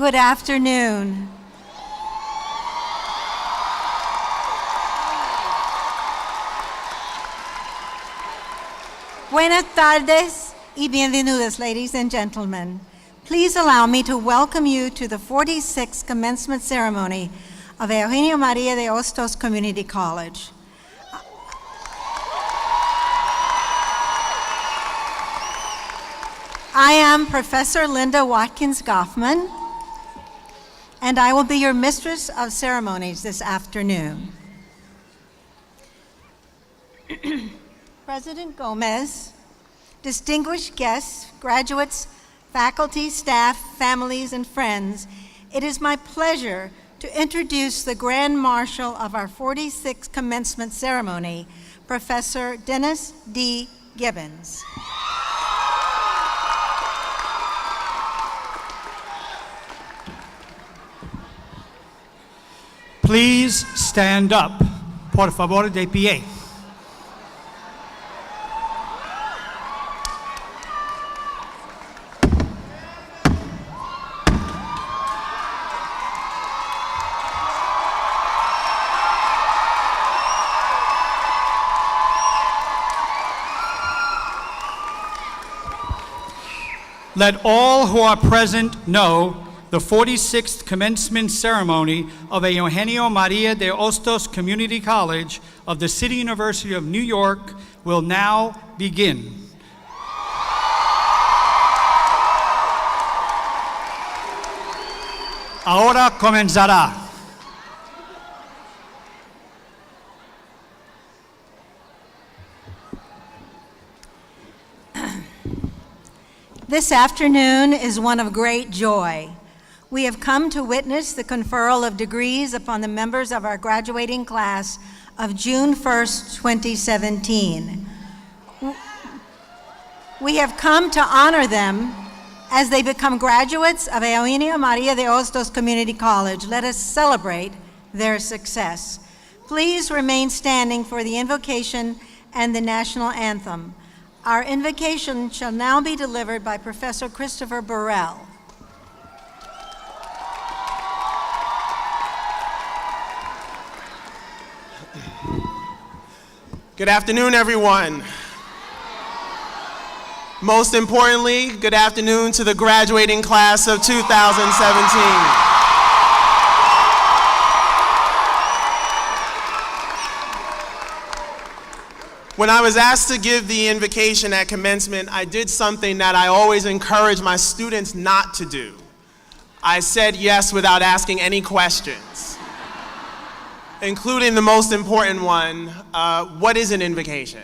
Good afternoon. Buenas tardes y bienvenidos, ladies and gentlemen. Please allow me to welcome you to the 46th Commencement Ceremony of Eugenio Maria de Hostos Community College. I am Professor Linda Watkins Goffman, and I will be your mistress of ceremonies this afternoon. President Gomez, distinguished guests, graduates, faculty, staff, families, and friends, it is my pleasure to introduce the Grand Marshal of our 46th Commencement Ceremony, Professor Dennis D. Gibbons. Please stand up. Por favor, de pie. Let all who are present know the 46th Commencement Ceremony of Eugenio Maria de Hostos Community College of the City University of New York will now begin. Ahora comenzará. This afternoon is one of great joy. We have come to witness the conferral of degrees upon the members of our graduating class of June 1st, 2017. We have come to honor them as they become graduates of Eugenio Maria de Hostos Community College. Let us celebrate their success. Please remain standing for the invocation and the national anthem. Our invocation shall now be delivered by Professor Christopher Burrell. Good afternoon, everyone. Most importantly, good afternoon to the graduating class of 2017. When I was asked to give the invocation at commencement, I did something that I always encourage my students not to do. I said yes without asking any questions, including the most important one, what is an invocation?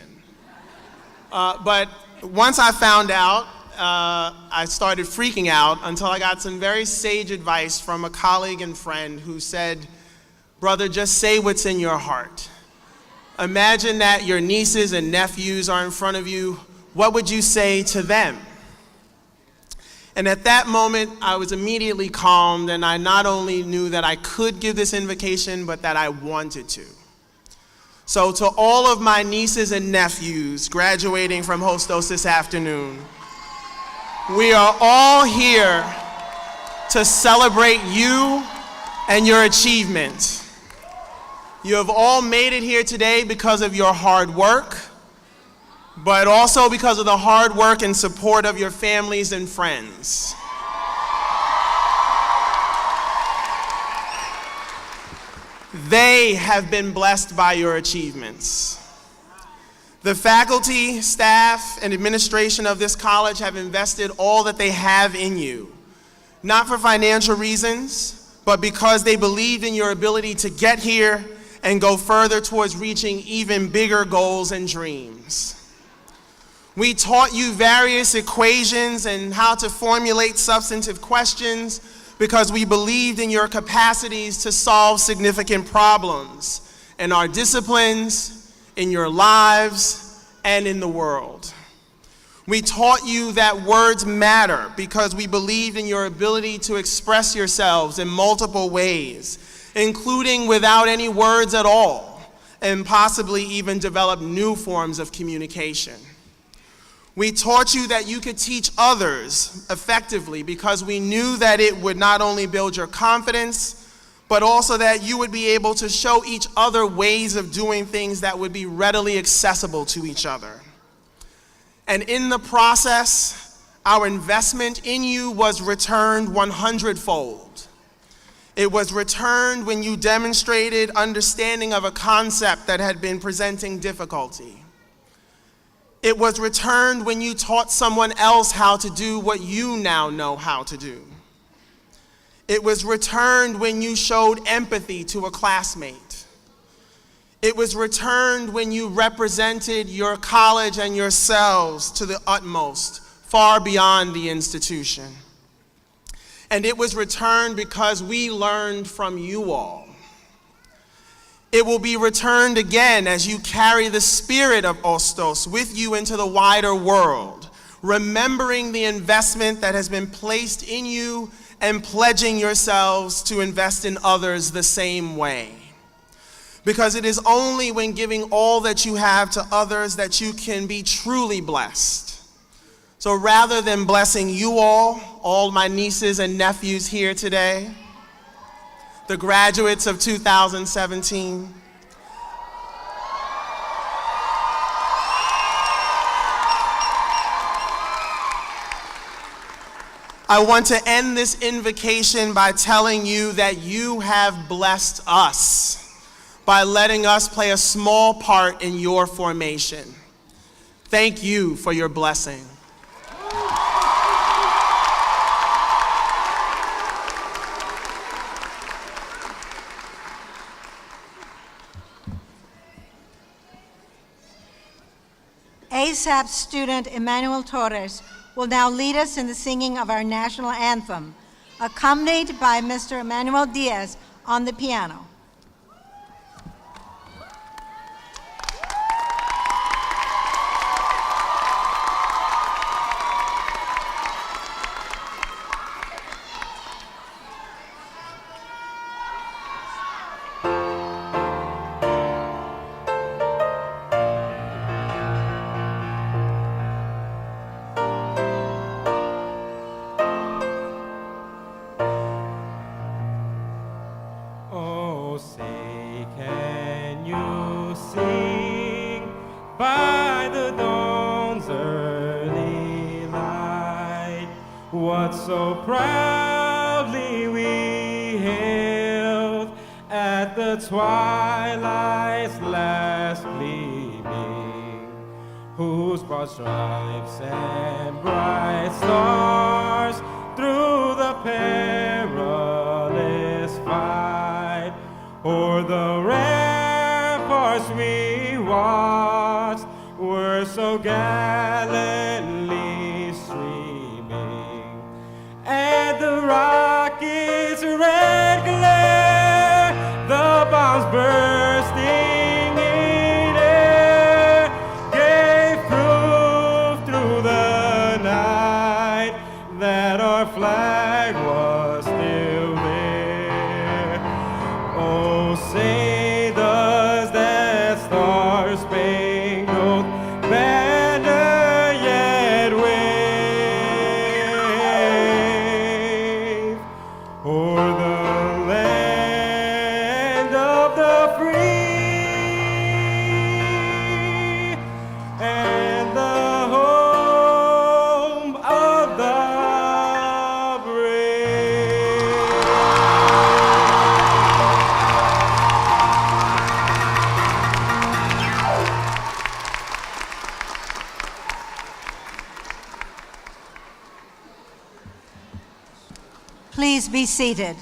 But once I found out, I started freaking out until I got some very sage advice from a colleague and friend who said, brother, just say what's in your heart. Imagine that your nieces and nephews are in front of you. What would you say to them? And at that moment, I was immediately calmed, and I not only knew that I could give this invocation, but that I wanted to. So to all of my nieces and nephews graduating from Hostos this afternoon, we are all here to celebrate you and your achievement. You have all made it here today because of your hard work, but also because of the hard work and support of your families and friends. They have been blessed by your achievements. The faculty, staff, and administration of this college have invested all that they have in you, not for financial reasons, but because they believed in your ability to get here and go further towards reaching even bigger goals and dreams. We taught you various equations and how to formulate substantive questions because we believed in your capacities to solve significant problems in our disciplines, in your lives, and in the world. We taught you that words matter because we believed in your ability to express yourselves in multiple ways, including without any words at all, and possibly even develop new forms of communication. We taught you that you could teach others effectively because we knew that it would not only build your confidence, but also that you would be able to show each other ways of doing things that would be readily accessible to each other. And in the process, our investment in you was returned 100-fold. It was returned when you demonstrated understanding of a concept that had been presenting difficulty. It was returned when you taught someone else how to do what you now know how to do. It was returned when you showed empathy to a classmate. It was returned when you represented your college and yourselves to the utmost, far beyond the institution. And it was returned because we learned from you all. It will be returned again as you carry the spirit of Hostos with you into the wider world, remembering the investment that has been placed in you and pledging yourselves to invest in others the same way. Because it is only when giving all that you have to others that you can be truly blessed. So rather than blessing you all my nieces and nephews here today, the graduates of 2017, I want to end this invocation by telling you that you have blessed us by letting us play a small part in your formation. Thank you for your blessing. ASAP student Emmanuel Torres will now lead us in the singing of our national anthem, accompanied by Mr. Emmanuel Diaz on the piano. Oh, say, can you sing by the dawn's early light what so proudly we hailed at the twilight's last gleaming, whose broad stripes and bright stars through the perilous fight o'er the ramparts we watched were so gallantly streaming, and the rocket's red glare, the bombs bursting in air, gave proof through the night that our flag was still there. Oh, say does that star-spangled banner yet wave o'er the land of the free and the home of the brave. Please be seated.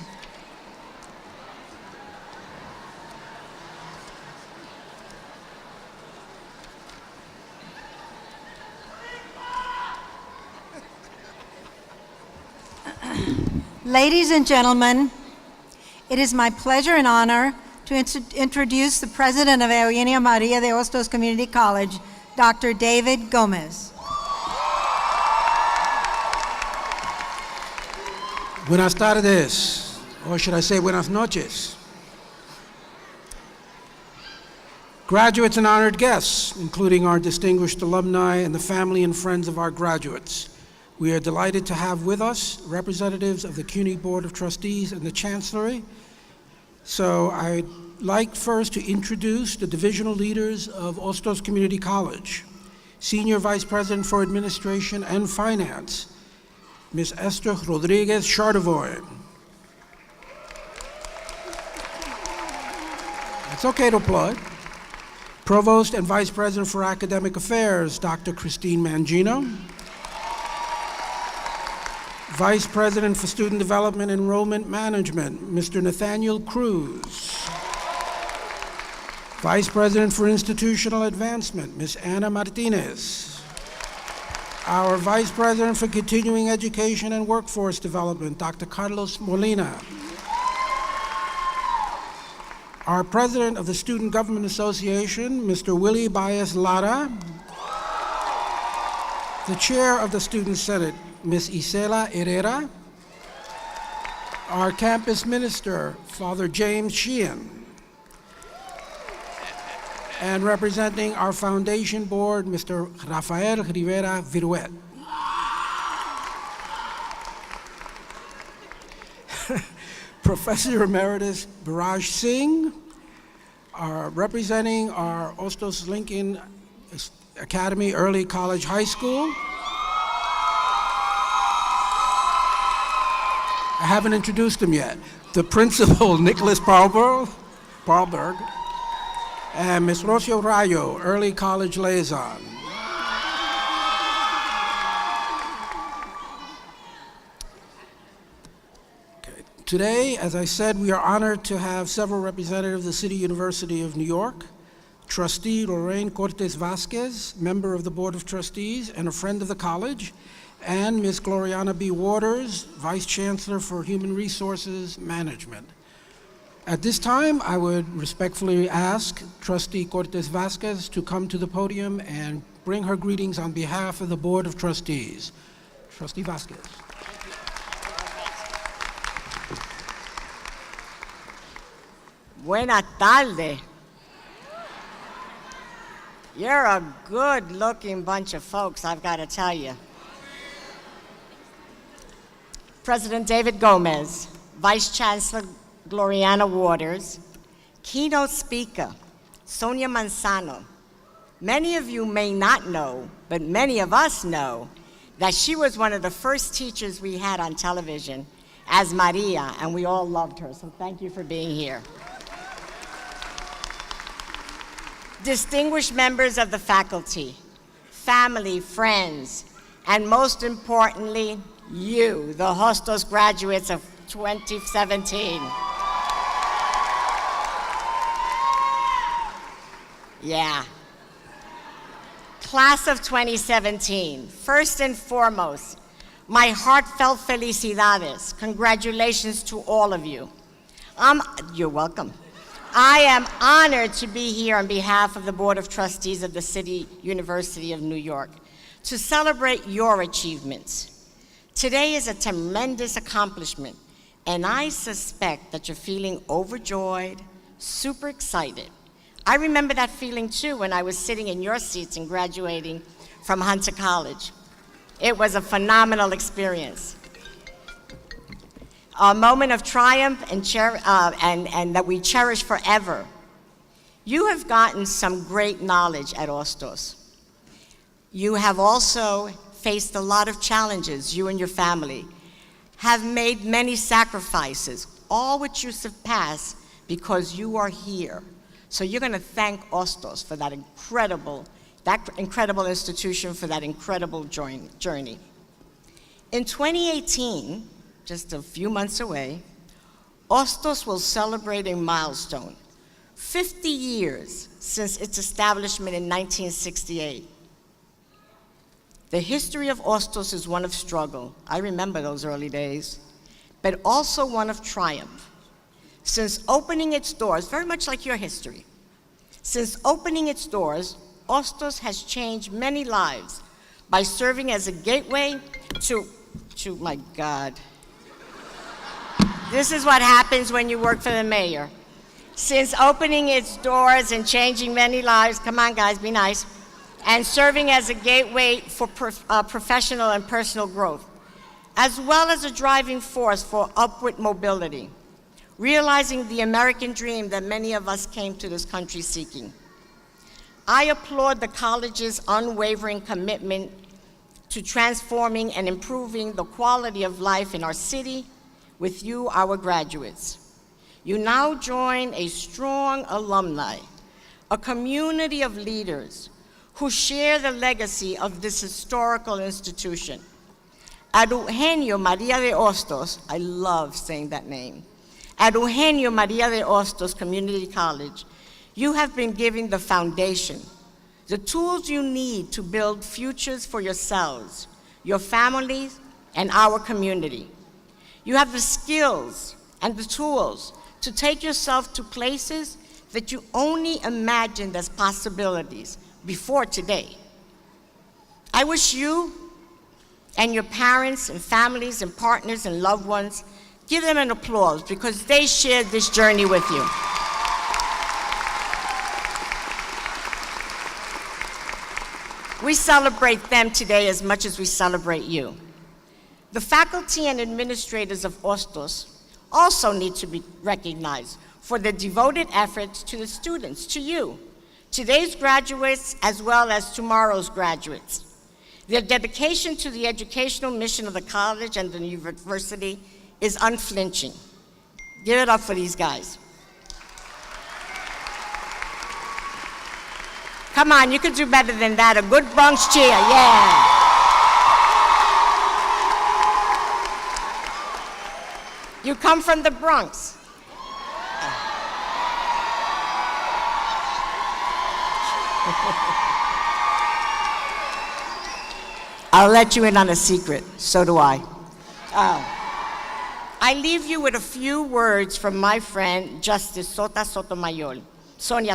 Ladies and gentlemen, it is my pleasure and honor to introduce the president of Eugenia Maria de Hostos Community College, Dr. David Gomez. Buenas tardes, or should I say buenas noches. Graduates and honored guests, including our distinguished alumni and the family and friends of our graduates. We are delighted to have with us representatives of the CUNY Board of Trustees and the Chancellery. So I'd like first to introduce the divisional leaders of Hostos Community College. Senior Vice President for Administration and Finance, Ms. Esther Rodriguez Chardevoy. It's okay to applaud. Provost and Vice President for Academic Affairs, Dr. Christine Mangino. Vice President for Student Development and Enrollment Management, Mr. Nathaniel Cruz. Vice President for Institutional Advancement, Ms. Ana Martinez. Our Vice President for Continuing Education and Workforce Development, Dr. Carlos Molina. Our President of the Student Government Association, Mr. Willie Baez Lara. The Chair of the Student Senate, Ms. Isela Herrera. Our Campus Minister, Father James Sheehan. And representing our Foundation Board, Mr. Rafael Rivera Viruet. Professor Emeritus Biraj Singh, representing our Hostos Lincoln Academy Early College High School. I haven't introduced him yet. The Principal, Nicholas Paulberg, and Ms. Rocio Rayo, Early College Liaison. Today, as I said, we are honored to have several representatives of the City University of New York, Trustee Lorraine Cortes Vasquez, member of the Board of Trustees and a friend of the college, and Ms. Gloriana B. Waters, Vice Chancellor for Human Resources Management. At this time, I would respectfully ask Trustee Cortes Vasquez to come to the podium and bring her greetings on behalf of the Board of Trustees. Trustee Vasquez. Buenas tardes. You're a good-looking bunch of folks, I've got to tell you. President David Gomez, Vice Chancellor Gloriana Waters, keynote speaker Sonia Manzano. Many of you may not know, but many of us know, that she was one of the first teachers we had on television as Maria, and we all loved her, so thank you for being here. Distinguished members of the faculty, family, friends, and most importantly, you, the Hostos graduates of 2017. Yeah. Class of 2017, first and foremost, my heartfelt felicidades. Congratulations to all of you. You're welcome. I am honored to be here on behalf of the Board of Trustees of the City University of New York to celebrate your achievements. Today is a tremendous accomplishment, and I suspect that you're feeling overjoyed, super excited. I remember that feeling too when I was sitting in your seats and graduating from Hunter College. It was a phenomenal experience. A moment of triumph and that we cherish forever. You have gotten some great knowledge at Hostos. You have also faced a lot of challenges, you and your family, have made many sacrifices, all which you surpass because you are here. So you're going to thank Hostos for that incredible institution, for that incredible journey. In 2018, just a few months away, Hostos will celebrate a milestone, 50 years since its establishment in 1968. The history of Hostos is one of struggle. I remember those early days, but also one of triumph. Since opening its doors, very much like your history, since opening its doors, Hostos has changed many lives by serving as a gateway to my God. This is what happens when you work for the mayor. Since opening its doors and changing many lives, come on guys, be nice, and serving as a gateway for professional and personal growth, as well as a driving force for upward mobility, realizing the American dream that many of us came to this country seeking. I applaud the college's unwavering commitment to transforming and improving the quality of life in our city with you, our graduates. You now join a strong alumni, a community of leaders who share the legacy of this historical institution. At Eugenio Maria de Hostos, I love saying that name, at Eugenio Maria de Hostos Community College, you have been given the foundation, the tools you need to build futures for yourselves, your families, and our community. You have the skills and the tools to take yourself to places that you only imagined as possibilities before today. I wish you and your parents and families and partners and loved ones, give them an applause because they shared this journey with you. We celebrate them today as much as we celebrate you. The faculty and administrators of Hostos also need to be recognized for their devoted efforts to the students, to you, today's graduates as well as tomorrow's graduates. Their dedication to the educational mission of the college and the university is unflinching. Give it up for these guys. Come on, you could do better than that. A good Bronx cheer, yeah. You come from the Bronx. I'll let you in on a secret, so do I. I leave you with a few words from my friend, Justice Sonia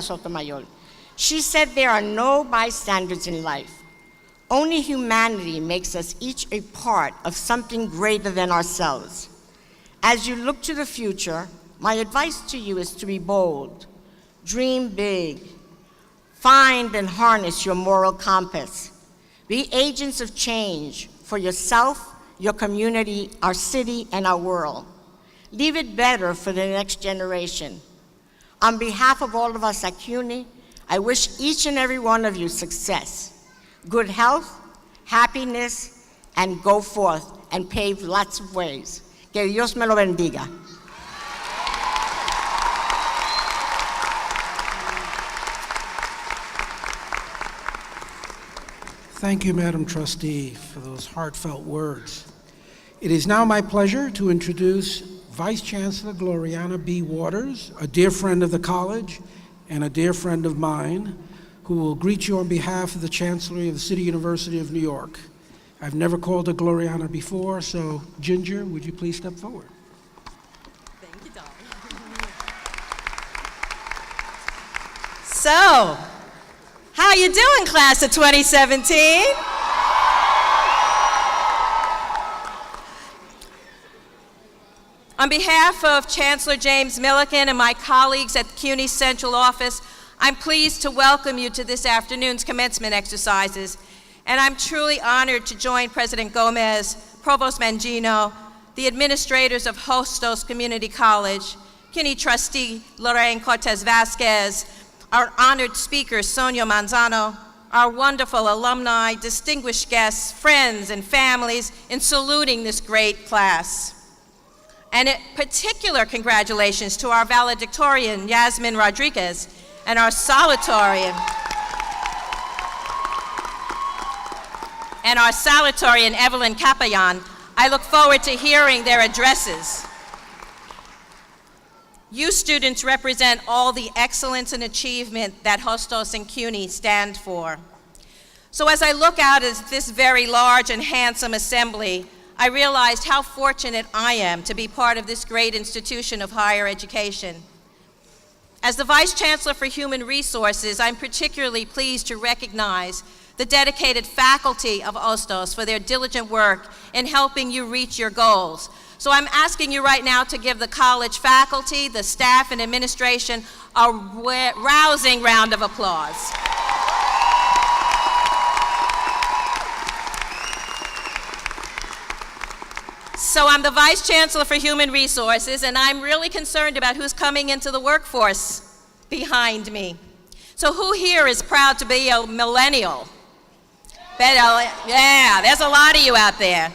Sotomayor. She said there are no bystanders in life. Only humanity makes us each a part of something greater than ourselves. As you look to the future, my advice to you is to be bold, dream big, find and harness your moral compass. Be agents of change for yourself, your community, our city, and our world. Leave it better for the next generation. On behalf of all of us at CUNY, I wish each and every one of you success, good health, happiness, and go forth and pave lots of ways. Que Dios me lo bendiga. Thank you, Madam Trustee, for those heartfelt words. It is now my pleasure to introduce Vice Chancellor Gloriana B. Waters, a dear friend of the college and a dear friend of mine, who will greet you on behalf of the Chancellery of the City University of New York. I've never called her Gloriana before, so Ginger, would you please step forward? Thank you, darling. So, how you doing, class of 2017? On behalf of Chancellor James Milliken and my colleagues at the CUNY Central Office, I'm pleased to welcome you to this afternoon's commencement exercises, and I'm truly honored to join President Gomez, Provost Mangino, the administrators of Hostos Community College, CUNY Trustee Lorraine Cortez Vasquez, our honored speaker Sonia Manzano, our wonderful alumni, distinguished guests, friends, and families in saluting this great class. And a particular congratulations to our valedictorian, Yasmin Rodriguez, and our salutatorian, Evelyn Capayan. I look forward to hearing their addresses. You students represent all the excellence and achievement that Hostos and CUNY stand for. So as I look out at this very large and handsome assembly, I realized how fortunate I am to be part of this great institution of higher education. As the Vice Chancellor for Human Resources, I'm particularly pleased to recognize the dedicated faculty of Hostos for their diligent work in helping you reach your goals. So I'm asking you right now to give the college faculty, the staff, and administration a rousing round of applause. So I'm the Vice Chancellor for Human Resources, and I'm really concerned about who's coming into the workforce behind me. So who here is proud to be a millennial? Yeah, there's a lot of you out there.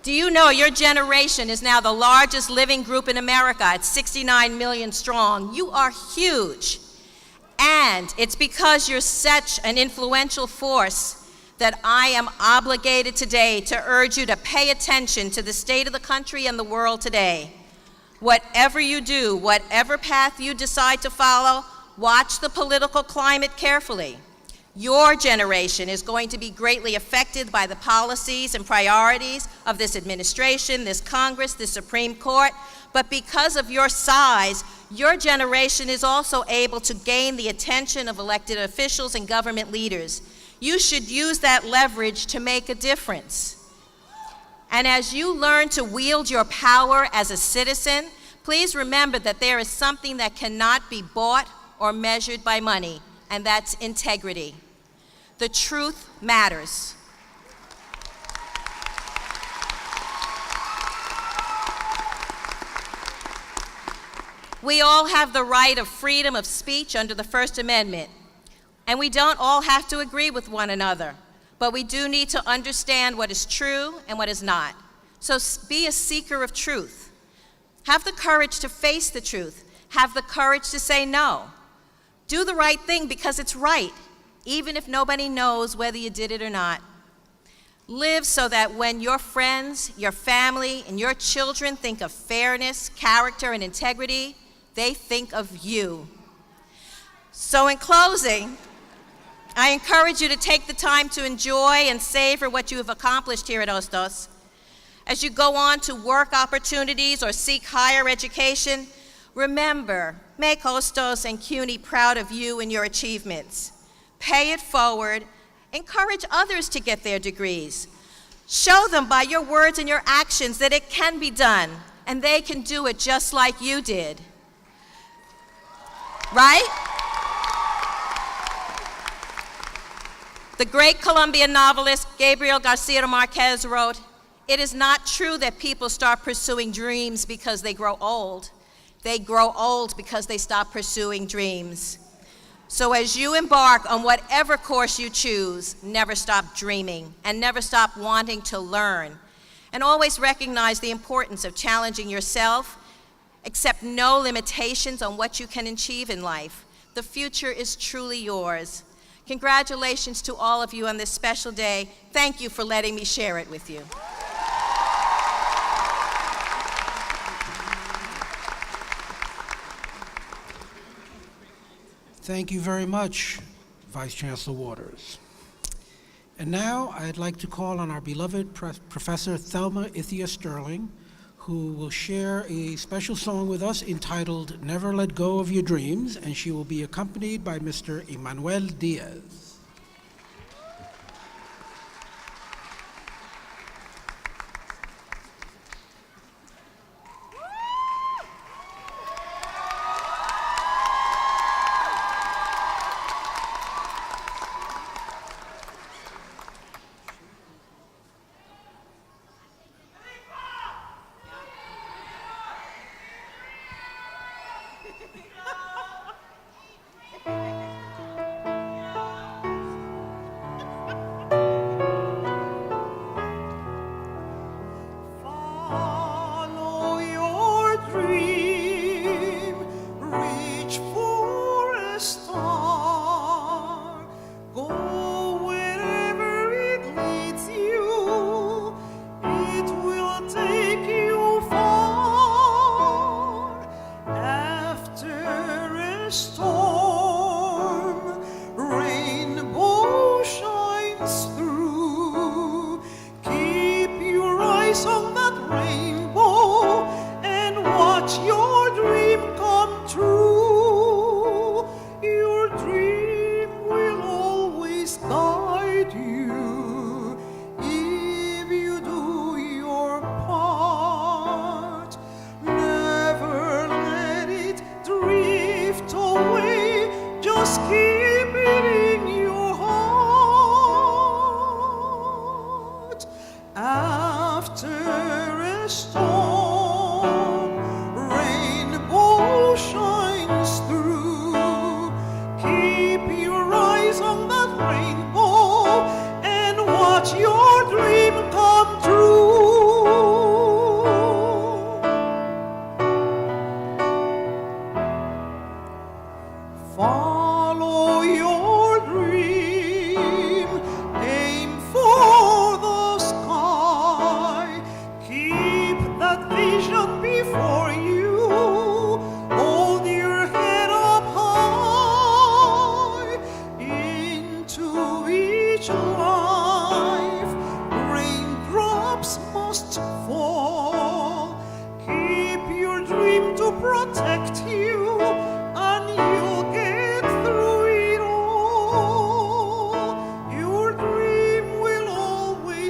Do you know your generation is now the largest living group in America at 69 million strong? You are huge. And it's because you're such an influential force that I am obligated today to urge you to pay attention to the state of the country and the world today. Whatever you do, whatever path you decide to follow, watch the political climate carefully. Your generation is going to be greatly affected by the policies and priorities of this administration, this Congress, this Supreme Court, but because of your size, your generation is also able to gain the attention of elected officials and government leaders. You should use that leverage to make a difference. And as you learn to wield your power as a citizen, please remember that there is something that cannot be bought or measured by money, and that's integrity. The truth matters. We all have the right of freedom of speech under the First Amendment. And we don't all have to agree with one another, but we do need to understand what is true and what is not. So be a seeker of truth. Have the courage to face the truth. Have the courage to say no. Do the right thing because it's right, even if nobody knows whether you did it or not. Live so that when your friends, your family, and your children think of fairness, character, and integrity, they think of you. So in closing, I encourage you to take the time to enjoy and savor what you have accomplished here at Hostos. As you go on to work opportunities or seek higher education, remember, make Hostos and CUNY proud of you and your achievements. Pay it forward. Encourage others to get their degrees. Show them by your words and your actions that it can be done, and they can do it just like you did. Right? The great Colombian novelist Gabriel Garcia Marquez wrote, "It is not true that people start pursuing dreams because they grow old. They grow old because they stop pursuing dreams." So as you embark on whatever course you choose, never stop dreaming and never stop wanting to learn. And always recognize the importance of challenging yourself. Accept no limitations on what you can achieve in life. The future is truly yours. Congratulations to all of you on this special day. Thank you for letting me share it with you. Thank you very much, Vice Chancellor Waters. And now I'd like to call on our beloved Professor Thelma Ithia Sterling, who will share a special song with us entitled "Never Let Go of Your Dreams," and she will be accompanied by Mr. Emmanuel Diaz.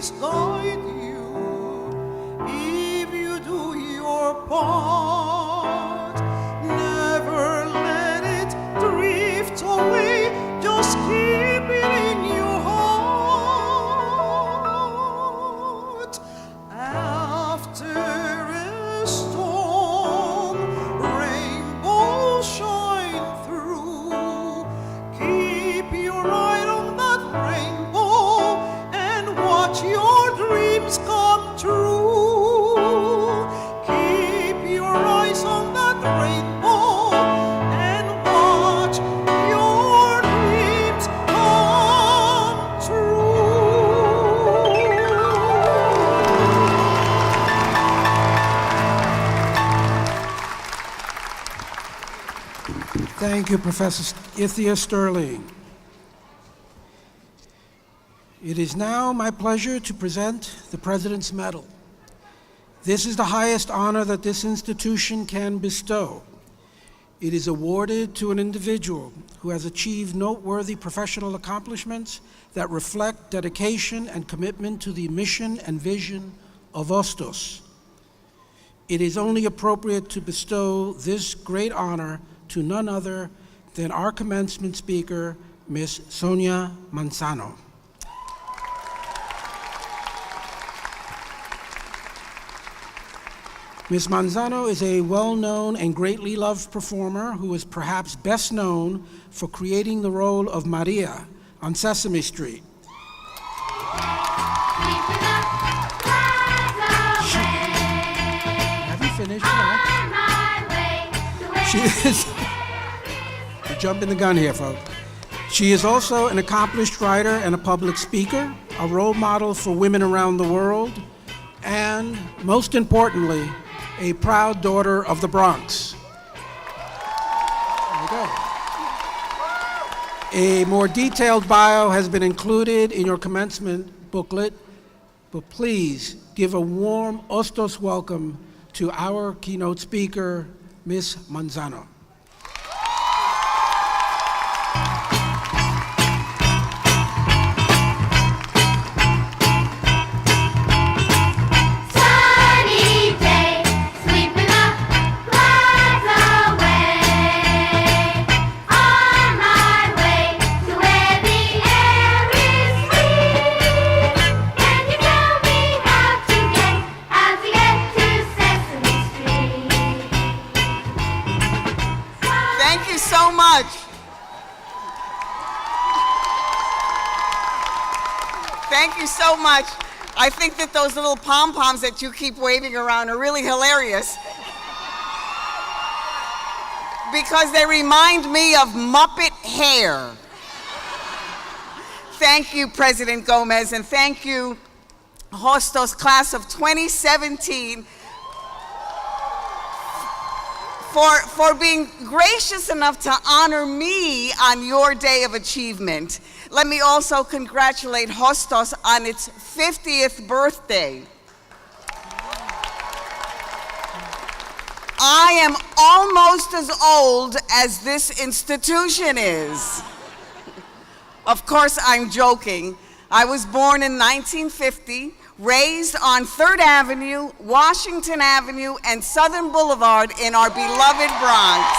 always guide you if you do your part. Never let it drift away, just keep it in your heart. After a storm, rainbows shine through. Keep your eye on that rainbow and watch your dreams come true. Keep your eyes on that rainbow and watch your dreams come true. Thank you, Professor Ithia Sterling. It is now my pleasure to present the President's Medal. This is the highest honor that this institution can bestow. It is awarded to an individual who has achieved noteworthy professional accomplishments that reflect dedication and commitment to the mission and vision of Hostos. It is only appropriate to bestow this great honor to none other than our commencement speaker, Ms. Sonia Manzano. Ms. Manzano is a well-known and greatly loved performer who is perhaps best known for creating the role of Maria on Sesame Street. Have you finished? She is, you're jumping the gun here, folks. She is also an accomplished writer and a public speaker, a role model for women around the world, and most importantly, a proud daughter of the Bronx. There you go. A more detailed bio has been included in your commencement booklet, but please give a warm Hostos welcome to our keynote speaker, Ms. Manzano. Thank you so much. I think that those little pom-poms that you keep waving around are really hilarious because they remind me of Muppet hair. Thank you, President Gomez, and thank you, Hostos class of 2017, for being gracious enough to honor me on your day of achievement. Let me also congratulate Hostos on its 50th birthday. I am almost as old as this institution is. Of course, I'm joking. I was born in 1950, raised on 3rd Avenue, Washington Avenue, and Southern Boulevard in our beloved Bronx.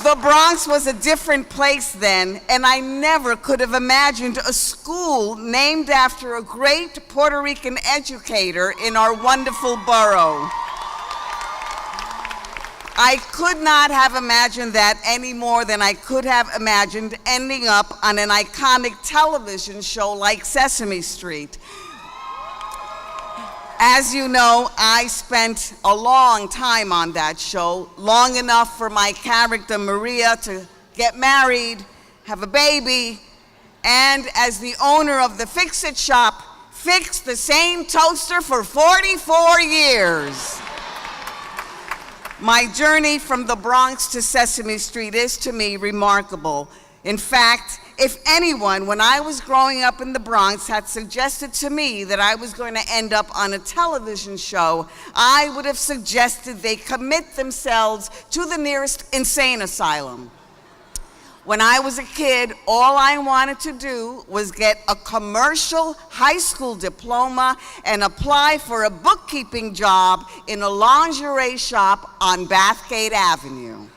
The Bronx was a different place then, and I never could have imagined a school named after a great Puerto Rican educator in our wonderful borough. I could not have imagined that any more than I could have imagined ending up on an iconic television show like Sesame Street. As you know, I spent a long time on that show, long enough for my character Maria to get married, have a baby, and as the owner of the Fix-It shop, fix the same toaster for 44 years. My journey from the Bronx to Sesame Street is, to me, remarkable. In fact, if anyone, when I was growing up in the Bronx, had suggested to me that I was going to end up on a television show, I would have suggested they commit themselves to the nearest insane asylum. When I was a kid, all I wanted to do was get a commercial high school diploma and apply for a bookkeeping job in a lingerie shop on Bathgate Avenue.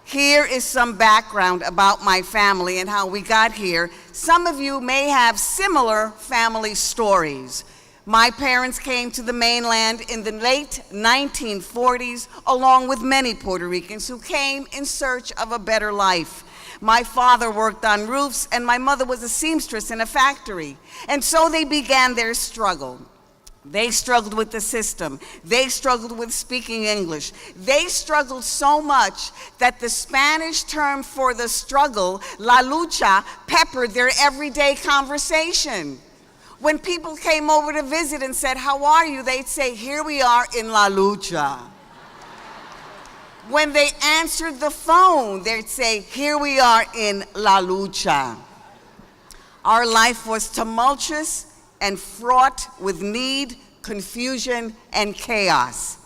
Here is some background about my family and how we got here. Some of you may have similar family stories. My parents came to the mainland in the late 1940s, along with many Puerto Ricans who came in search of a better life. My father worked on roofs, and my mother was a seamstress in a factory. And so they began their struggle. They struggled with the system. They struggled with speaking English. They struggled so much that the Spanish term for the struggle, la lucha, peppered their everyday conversation. When people came over to visit and said, "How are you?" they'd say, "Here we are in la lucha." When they answered the phone, they'd say, "Here we are in la lucha." Our life was tumultuous and fraught with need, confusion, and chaos.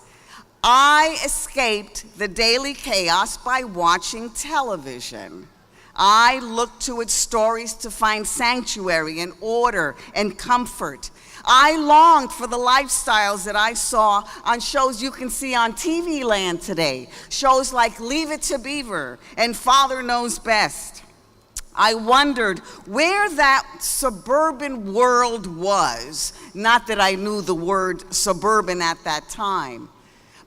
I escaped the daily chaos by watching television. I looked to its stories to find sanctuary and order and comfort. I longed for the lifestyles that I saw on shows you can see on TV land today, shows like Leave It to Beaver and Father Knows Best. I wondered where that suburban world was. Not that I knew the word suburban at that time.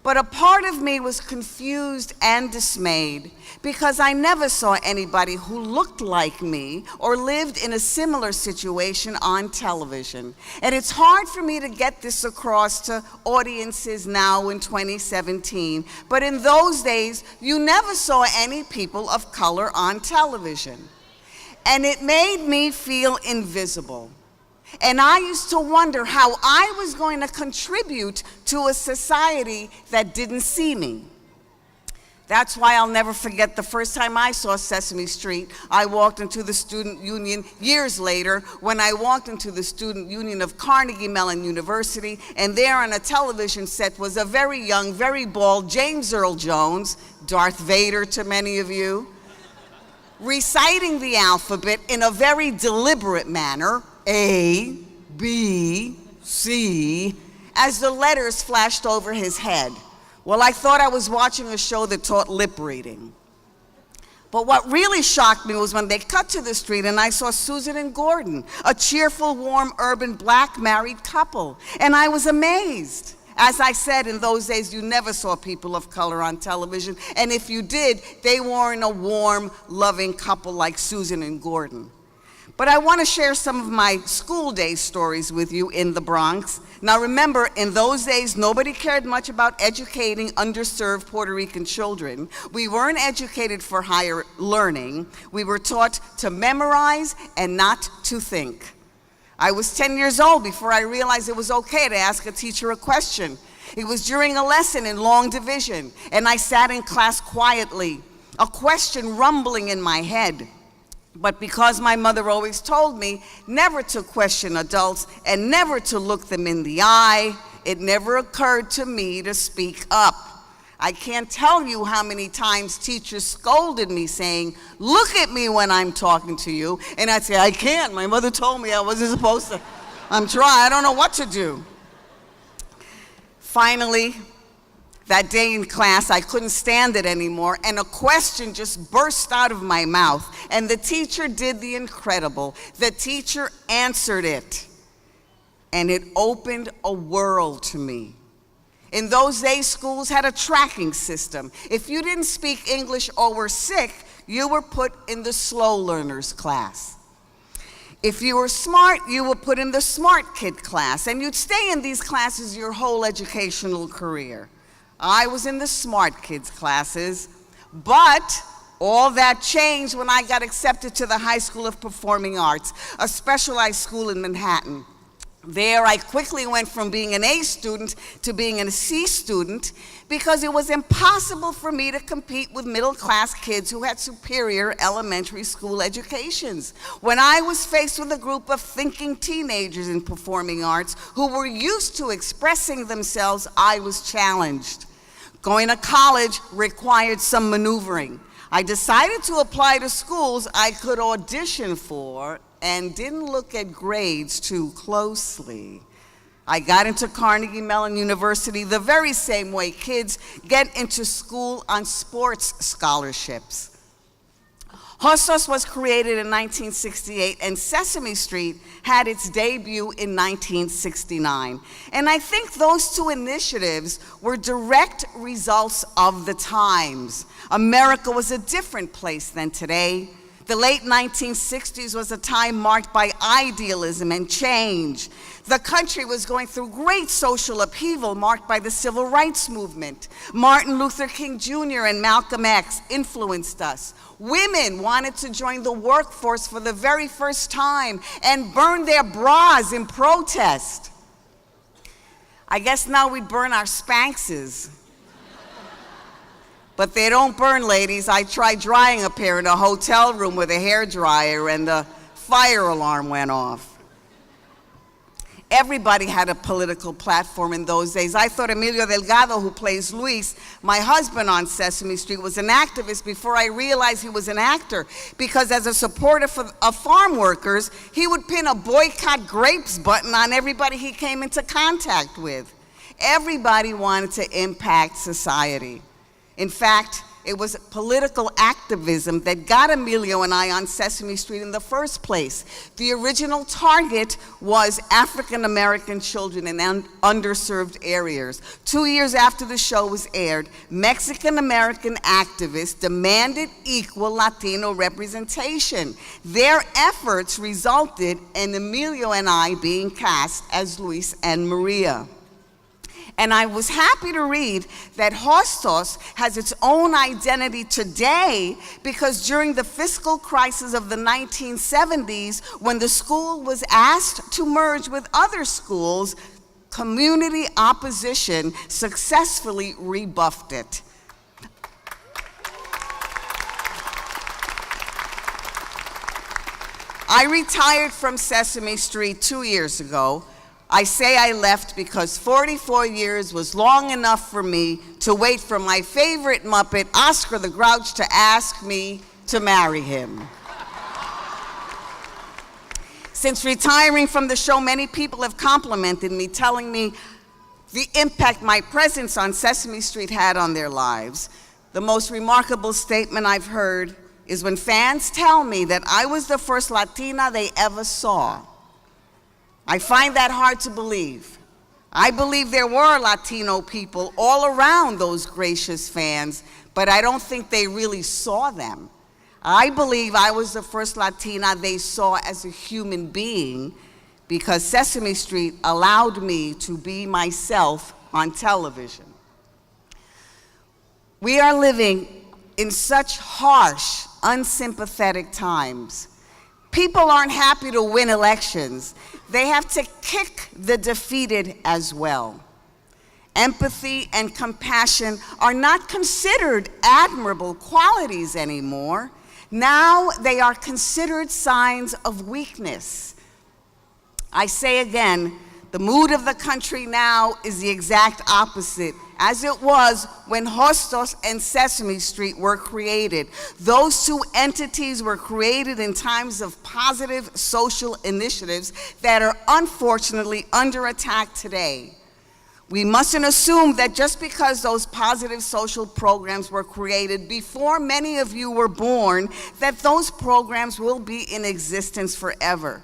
But a part of me was confused and dismayed because I never saw anybody who looked like me or lived in a similar situation on television. And it's hard for me to get this across to audiences now in 2017, but in those days, you never saw any people of color on television. And it made me feel invisible. And I used to wonder how I was going to contribute to a society that didn't see me. That's why I'll never forget the first time I saw Sesame Street. I walked into the student union years later when I walked into the student union of Carnegie Mellon University, and there on a television set was a very young, very bald James Earl Jones, Darth Vader to many of you, reciting the alphabet in a very deliberate manner, A, B, C, as the letters flashed over his head. Well, I thought I was watching a show that taught lip reading. But what really shocked me was when they cut to the street and I saw Susan and Gordon, a cheerful, warm, urban, black married couple. And I was amazed. As I said, in those days, you never saw people of color on television. And if you did, they weren't a warm, loving couple like Susan and Gordon. But I want to share some of my school day stories with you in the Bronx. Now remember, in those days, nobody cared much about educating underserved Puerto Rican children. We weren't educated for higher learning. We were taught to memorize and not to think. I was 10 years old before I realized it was okay to ask a teacher a question. It was during a lesson in long division, and I sat in class quietly, a question rumbling in my head. But because my mother always told me never to question adults and never to look them in the eye, it never occurred to me to speak up. I can't tell you how many times teachers scolded me saying, "Look at me when I'm talking to you." And I'd say, "I can't. My mother told me I wasn't supposed to. I'm trying. I don't know what to do." Finally, that day in class, I couldn't stand it anymore, and a question just burst out of my mouth. And the teacher did the incredible. The teacher answered it, and it opened a world to me. In those days, schools had a tracking system. If you didn't speak English or were sick, you were put in the slow learners class. If you were smart, you were put in the smart kid class, and you'd stay in these classes your whole educational career. I was in the smart kids classes, but all that changed when I got accepted to the High School of Performing Arts, a specialized school in Manhattan. There, I quickly went from being an A student to being a C student because it was impossible for me to compete with middle-class kids who had superior elementary school educations. When I was faced with a group of thinking teenagers in performing arts who were used to expressing themselves, I was challenged. Going to college required some maneuvering. I decided to apply to schools I could audition for and didn't look at grades too closely. I got into Carnegie Mellon University the very same way kids get into school on sports scholarships. Hostos was created in 1968, and Sesame Street had its debut in 1969. And I think those two initiatives were direct results of the times. America was a different place than today. The late 1960s was a time marked by idealism and change. The country was going through great social upheaval marked by the civil rights movement. Martin Luther King Jr. and Malcolm X influenced us. Women wanted to join the workforce for the very first time and burn their bras in protest. I guess now we'd burn our Spanxes. But they don't burn, ladies. I tried drying a pair in a hotel room with a hairdryer and the fire alarm went off. Everybody had a political platform in those days. I thought Emilio Delgado, who plays Luis, my husband on Sesame Street, was an activist before I realized he was an actor, because as a supporter of farm workers, he would pin a boycott grapes button on everybody he came into contact with. Everybody wanted to impact society. In fact, it was political activism that got Emilio and I on Sesame Street in the first place. The original target was African American children in underserved areas. 2 years after the show was aired, Mexican American activists demanded equal Latino representation. Their efforts resulted in Emilio and I being cast as Luis and Maria. And I was happy to read that Hostos has its own identity today because during the fiscal crisis of the 1970s, when the school was asked to merge with other schools, community opposition successfully rebuffed it. I retired from Sesame Street 2 years ago. I say I left because 44 years was long enough for me to wait for my favorite Muppet, Oscar the Grouch, to ask me to marry him. Since retiring from the show, many people have complimented me, telling me the impact my presence on Sesame Street had on their lives. The most remarkable statement I've heard is when fans tell me that I was the first Latina they ever saw. I find that hard to believe. I believe there were Latino people all around those gracious fans, but I don't think they really saw them. I believe I was the first Latina they saw as a human being because Sesame Street allowed me to be myself on television. We are living in such harsh, unsympathetic times. People aren't happy to win elections. They have to kick the defeated as well. Empathy and compassion are not considered admirable qualities anymore. Now they are considered signs of weakness. I say again, the mood of the country now is the exact opposite, as it was when Hostos and Sesame Street were created. Those two entities were created in times of positive social initiatives that are unfortunately under attack today. We mustn't assume that just because those positive social programs were created before many of you were born, that those programs will be in existence forever.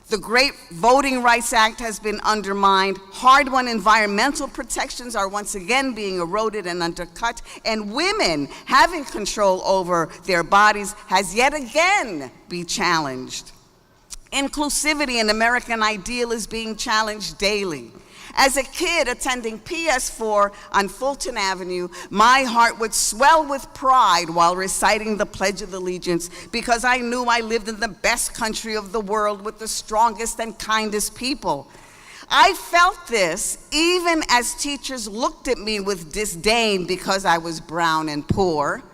The great Voting Rights Act has been undermined. Hard-won environmental protections are once again being eroded and undercut, and women having control over their bodies has yet again been challenged. Inclusivity and American ideal is being challenged daily. As a kid attending PS4 on Fulton Avenue, my heart would swell with pride while reciting the Pledge of Allegiance because I knew I lived in the best country of the world with the strongest and kindest people. I felt this even as teachers looked at me with disdain because I was brown and poor,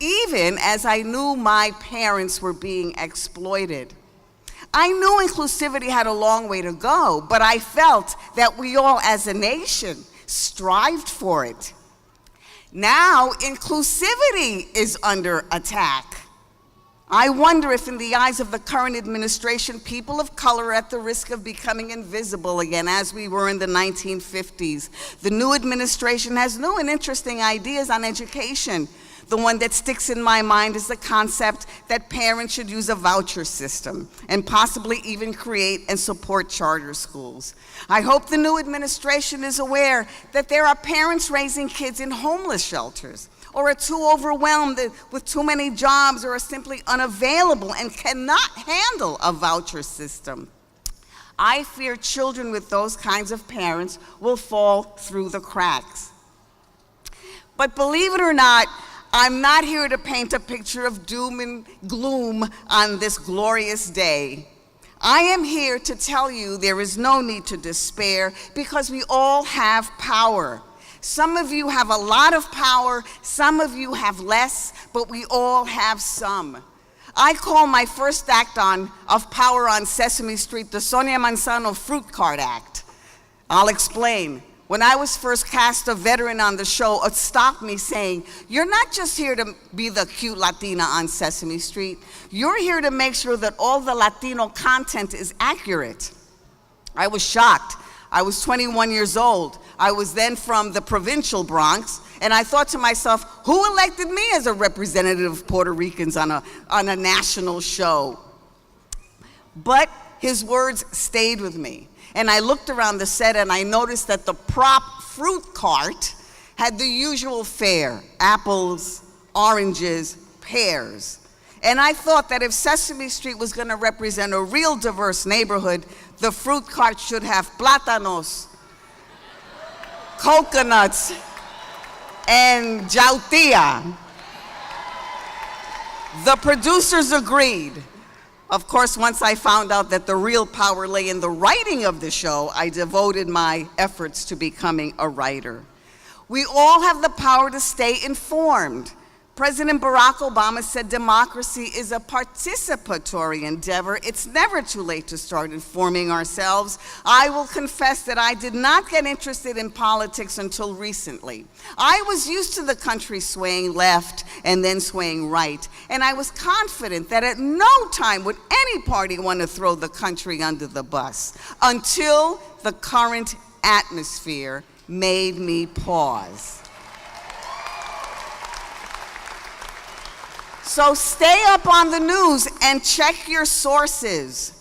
even as I knew my parents were being exploited. I knew inclusivity had a long way to go, but I felt that we all as a nation strived for it. Now, inclusivity is under attack. I wonder if in the eyes of the current administration, people of color are at the risk of becoming invisible again, as we were in the 1950s. The new administration has new and interesting ideas on education. The one that sticks in my mind is the concept that parents should use a voucher system and possibly even create and support charter schools. I hope the new administration is aware that there are parents raising kids in homeless shelters, or are too overwhelmed with too many jobs, or are simply unavailable and cannot handle a voucher system. I fear children with those kinds of parents will fall through the cracks. But believe it or not, I'm not here to paint a picture of doom and gloom on this glorious day. I am here to tell you there is no need to despair, because we all have power. Some of you have a lot of power, some of you have less, but we all have some. I call my first act of power on Sesame Street the Sonia Manzano Fruit Cart Act. I'll explain. When I was first cast a veteran on the show, it stopped me saying, "You're not just here to be the cute Latina on Sesame Street. You're here to make sure that all the Latino content is accurate." I was shocked. I was 21 years old. I was then from the provincial Bronx, and I thought to myself, who elected me as a representative of Puerto Ricans on a national show? But his words stayed with me. And I looked around the set and I noticed that the prop fruit cart had the usual fare: apples, oranges, pears. And I thought that if Sesame Street was going to represent a real diverse neighborhood, the fruit cart should have plátanos, coconuts, and jautía. The producers agreed. Of course, once I found out that the real power lay in the writing of the show, I devoted my efforts to becoming a writer. We all have the power to stay informed. President Barack Obama said democracy is a participatory endeavor. It's never too late to start informing ourselves. I will confess that I did not get interested in politics until recently. I was used to the country swaying left and then swaying right, and I was confident that at no time would any party want to throw the country under the bus, until the current atmosphere made me pause. So stay up on the news and check your sources.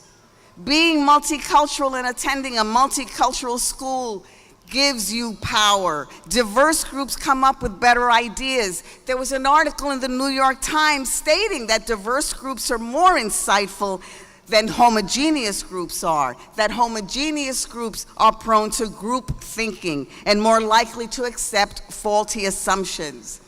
Being multicultural and attending a multicultural school gives you power. Diverse groups come up with better ideas. There was an article in the New York Times stating that diverse groups are more insightful than homogeneous groups are, that homogeneous groups are prone to group thinking and more likely to accept faulty assumptions.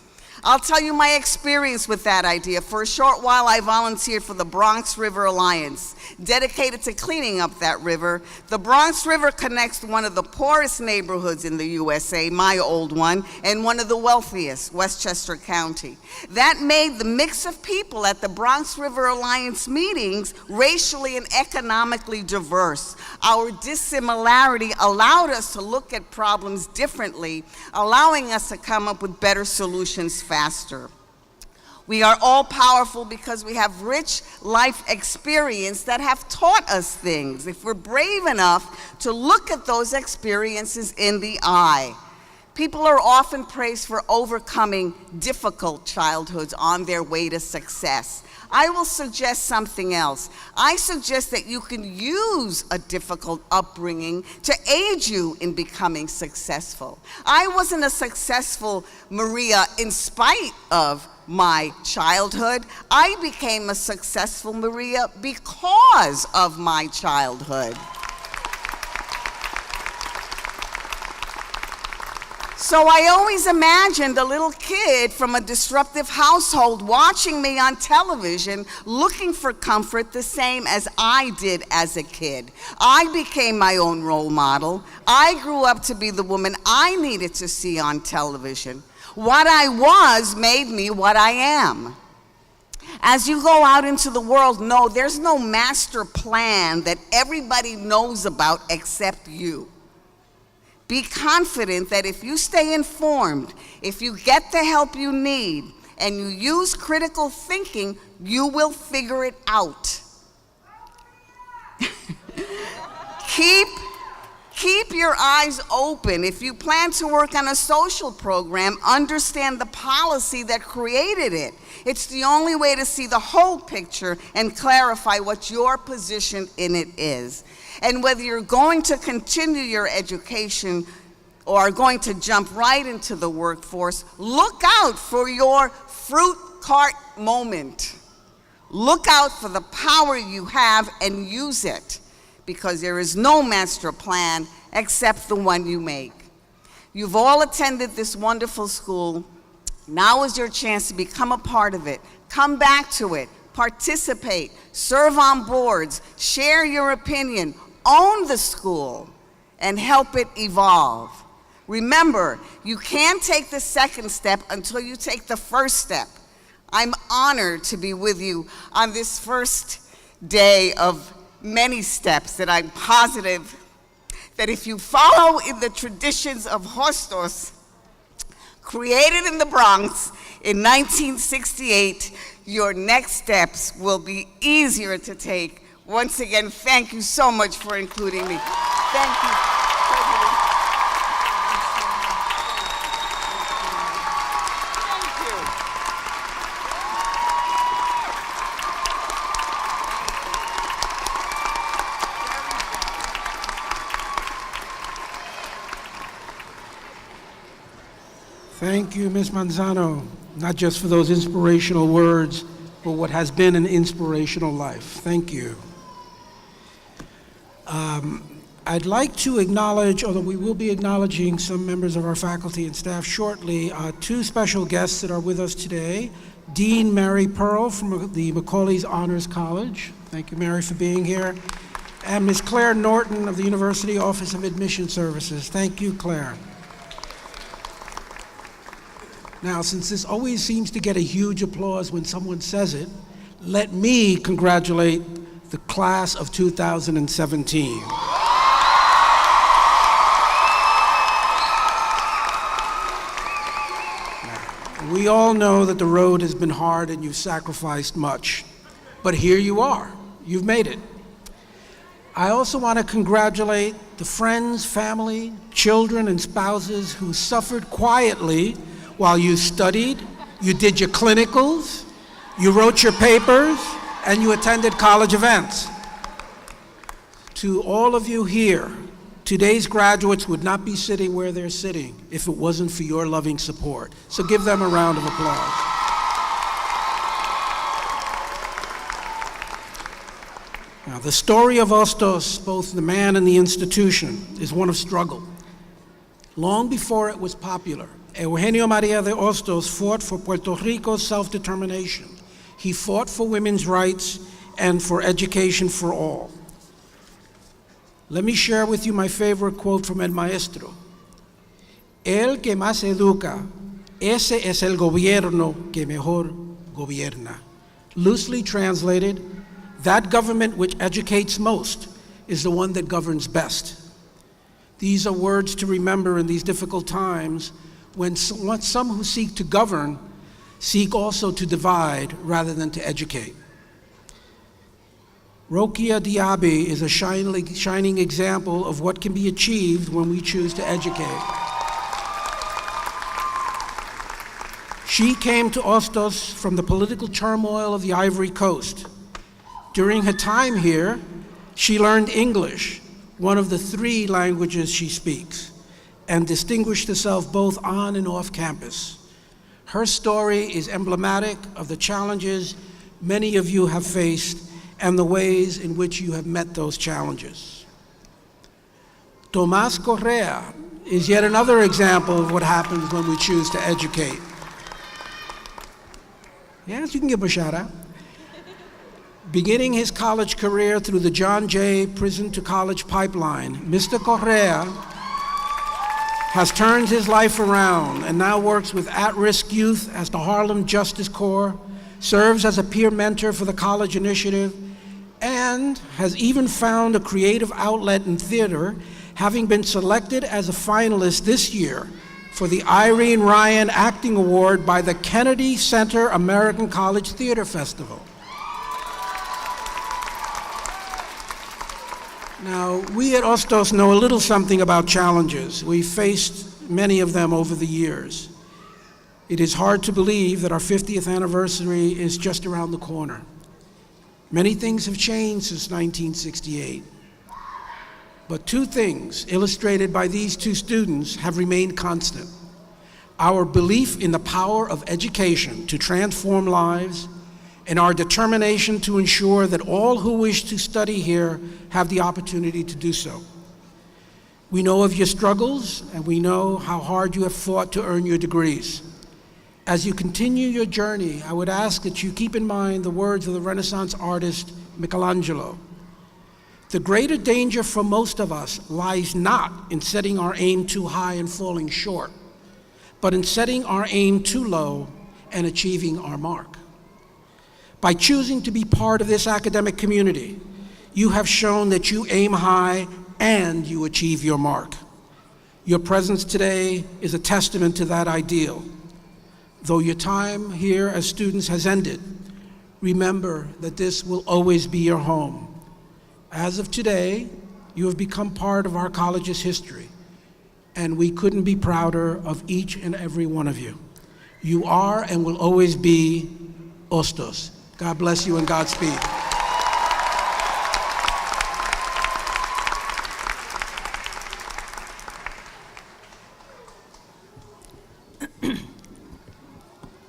I'll tell you my experience with that idea. For a short while, I volunteered for the Bronx River Alliance, dedicated to cleaning up that river. The Bronx River connects one of the poorest neighborhoods in the USA, my old one, and one of the wealthiest, Westchester County. That made the mix of people at the Bronx River Alliance meetings racially and economically diverse. Our dissimilarity allowed us to look at problems differently, allowing us to come up with better solutions faster. We are all powerful because we have rich life experience that have taught us things, if we're brave enough to look at those experiences in the eye. People are often praised for overcoming difficult childhoods on their way to success. I will suggest something else. I suggest that you can use a difficult upbringing to aid you in becoming successful. I wasn't a successful Maria in spite of my childhood. I became a successful Maria because of my childhood. So I always imagined a little kid from a disruptive household watching me on television, looking for comfort the same as I did as a kid. I became my own role model. I grew up to be the woman I needed to see on television. What I was made me what I am. As you go out into the world, no, there's no master plan that everybody knows about except you. Be confident that if you stay informed, if you get the help you need, and you use critical thinking, you will figure it out. Keep your eyes open. If you plan to work on a social program, understand the policy that created it. It's the only way to see the whole picture and clarify what your position in it is. And whether you're going to continue your education or are going to jump right into the workforce, look out for your fruit cart moment. Look out for the power you have and use it, because there is no master plan except the one you make. You've all attended this wonderful school. Now is your chance to become a part of it. Come back to it, participate, serve on boards, share your opinion, own the school, and help it evolve. Remember, you can't take the second step until you take the first step. I'm honored to be with you on this first day of many steps that I'm positive that if you follow in the traditions of Hostos, created in the Bronx in 1968, your next steps will be easier to take. Once again, thank you so much for including me. Thank you, President. Thank you. Thank you, Ms. Manzano, not just for those inspirational words, but what has been an inspirational life. Thank you. I'd like to acknowledge, although we will be acknowledging some members of our faculty and staff shortly, two special guests that are with us today. Dean Mary Pearl from the Macaulay's Honors College. Thank you, Mary, for being here. And Ms. Claire Norton of the University Office of Admission Services. Thank you, Claire. Now, since this always seems to get a huge applause when someone says it, let me congratulate the class of 2017. We all know that the road has been hard and you've sacrificed much, but here you are. You've made it. I also want to congratulate the friends, family, children, and spouses who suffered quietly while you studied, you did your clinicals, you wrote your papers, and you attended college events. To all of you here, today's graduates would not be sitting where they're sitting if it wasn't for your loving support. So give them a round of applause. Now, the story of Hostos, both the man and the institution, is one of struggle. Long before it was popular, Eugenio María de Hostos fought for Puerto Rico's self-determination. He fought for women's rights and for education for all. Let me share with you my favorite quote from El Maestro. El que más educa, ese es el gobierno que mejor gobierna. Loosely translated, that government which educates most is the one that governs best. These are words to remember in these difficult times when some who seek to govern seek also to divide rather than to educate. Rokia Diaby is a shining example of what can be achieved when we choose to educate. She came to Hostos from the political turmoil of the Ivory Coast. During her time here, she learned English, one of the 3 languages she speaks, and distinguished herself both on and off campus. Her story is emblematic of the challenges many of you have faced and the ways in which you have met those challenges. Tomás Correa is yet another example of what happens when we choose to educate. Yes, you can give him a shout out. Beginning his college career through the John Jay Prison to College pipeline, Mr. Correa has turned his life around and now works with at-risk youth as the Harlem Justice Corps, serves as a peer mentor for the college initiative, and has even found a creative outlet in theater, having been selected as a finalist this year for the Irene Ryan Acting Award by the Kennedy Center American College Theater Festival. Now, we at Hostos know a little something about challenges. We've faced many of them over the years. It is hard to believe that our 50th anniversary is just around the corner. Many things have changed since 1968. But two things, illustrated by these two students, have remained constant. Our belief in the power of education to transform lives, and our determination to ensure that all who wish to study here have the opportunity to do so. We know of your struggles, and we know how hard you have fought to earn your degrees. As you continue your journey, I would ask that you keep in mind the words of the Renaissance artist Michelangelo. The greater danger for most of us lies not in setting our aim too high and falling short, but in setting our aim too low and achieving our mark. By choosing to be part of this academic community, you have shown that you aim high and you achieve your mark. Your presence today is a testament to that ideal. Though your time here as students has ended, remember that this will always be your home. As of today, you have become part of our college's history, and we couldn't be prouder of each and every one of you. You are and will always be Hostos. God bless you and Godspeed.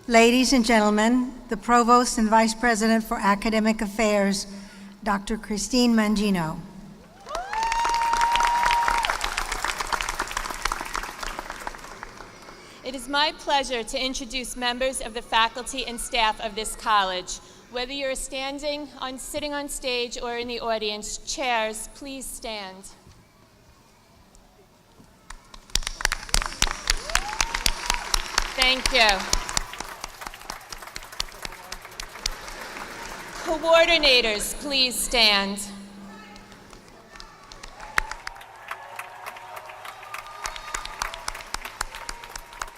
Ladies and gentlemen, the Provost and Vice President for Academic Affairs, Dr. Christine Mangino. It is my pleasure to introduce members of the faculty and staff of this college. Whether you're sitting on stage or in the audience, chairs, please stand. Thank you. Coordinators, please stand.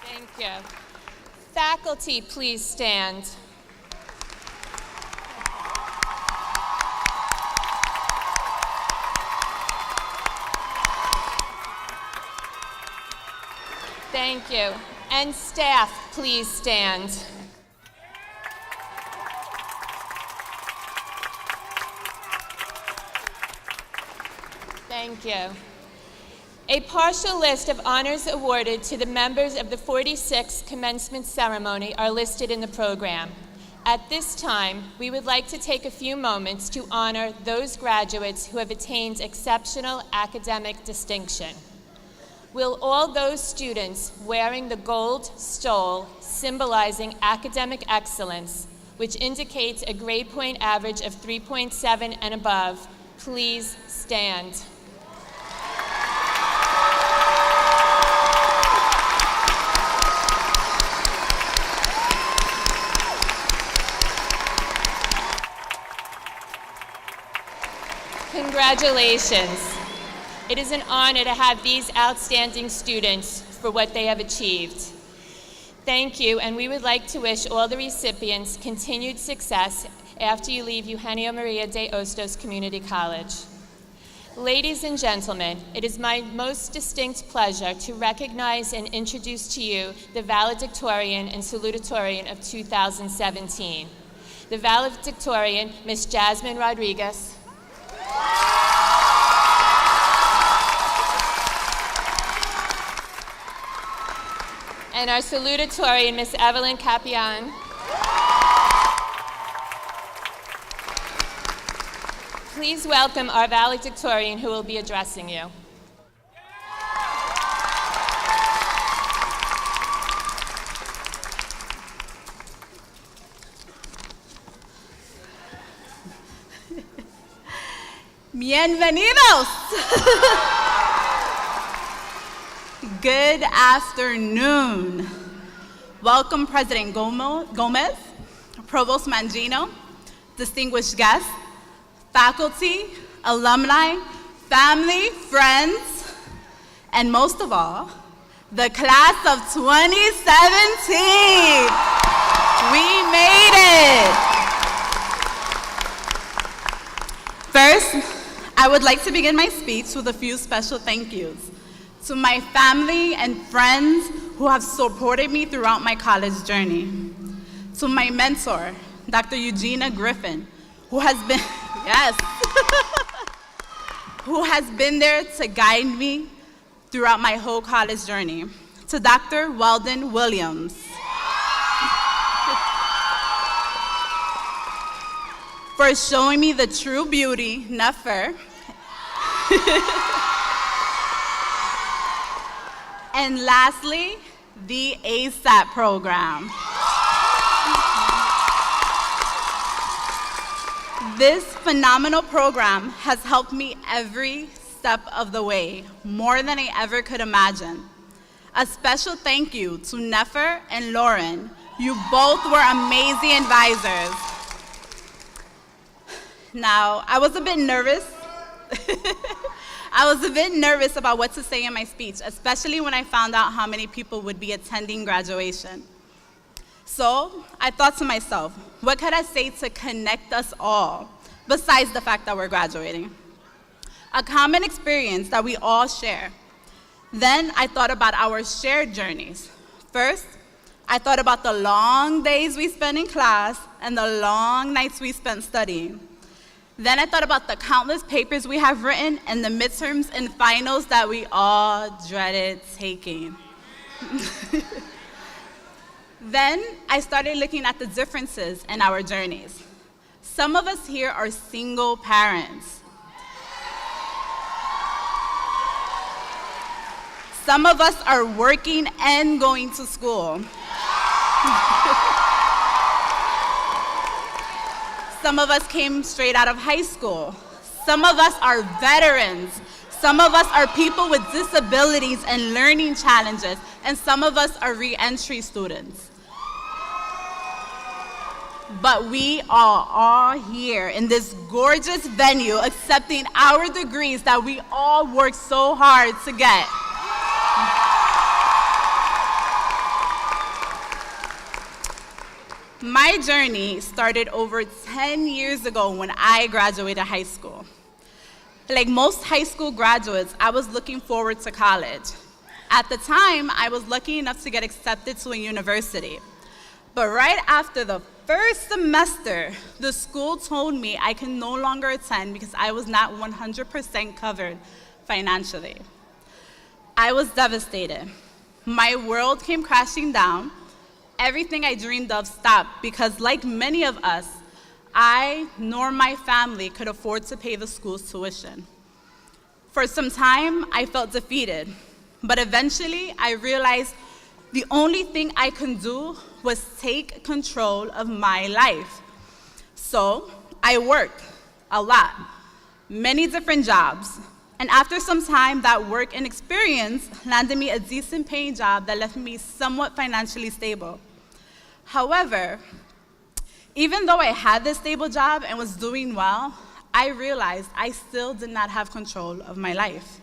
Thank you. Faculty, please stand. Thank you. And staff, please stand. Thank you. A partial list of honors awarded to the members of the 46th Commencement Ceremony are listed in the program. At this time, we would like to take a few moments to honor those graduates who have attained exceptional academic distinction. Will all those students wearing the gold stole symbolizing academic excellence, which indicates a grade point average of 3.7 and above, please stand. Congratulations. It is an honor to have these outstanding students for what they have achieved. Thank you, and we would like to wish all the recipients continued success after you leave Eugenio Maria de Hostos Community College. Ladies and gentlemen, it is my most distinct pleasure to recognize and introduce to you the valedictorian and salutatorian of 2017. The valedictorian, Ms. Jasmine Rodriguez. And our salutatorian, Ms. Evelyn Capian. Please welcome our valedictorian who will be addressing you. Bienvenidos! Good afternoon. Welcome, President Gomez, Provost Mangino, distinguished guests, faculty, alumni, family, friends. and most of all, the class of 2017. We made it. First, I would like to begin my speech with a few special thank yous to my family and friends who have supported me throughout my college journey. To my mentor, Dr. Eugenia Griffin, who has been, yes, who has been there to guide me throughout my whole college journey. To Dr. Weldon Williams, for showing me the true beauty, nefer, and lastly, the ASAP program. This phenomenal program has helped me every step of the way, more than I ever could imagine. A special thank you to Nefer and Lauren. You both were amazing advisors. Now, I was a bit nervous. I was a bit nervous about what to say in my speech, especially when I found out how many people would be attending graduation. So I thought to myself, what could I say to connect us all, besides the fact that we're graduating? A common experience that we all share. Then I thought about our shared journeys. First, I thought about the long days we spent in class and the long nights we spent studying. Then I thought about the countless papers we have written and the midterms and finals that we all dreaded taking. Then I started looking at the differences in our journeys. Some of us here are single parents. Some of us are working and going to school. Some of us came straight out of high school. Some of us are veterans. Some of us are people with disabilities and learning challenges. And some of us are re-entry students. But we are all here in this gorgeous venue accepting our degrees that we all worked so hard to get. My journey started over 10 years ago when I graduated high school. Like most high school graduates, I was looking forward to college. At the time, I was lucky enough to get accepted to a university. But right after the first semester, the school told me I could no longer attend because I was not 100% covered financially. I was devastated. My world came crashing down. Everything I dreamed of stopped because, like many of us, I nor my family could afford to pay the school's tuition. For some time, I felt defeated, but eventually I realized the only thing I could do was take control of my life. So I worked a lot, many different jobs. And after some time, that work and experience landed me a decent paying job that left me somewhat financially stable. However, even though I had this stable job and was doing well, I realized I still did not have control of my life.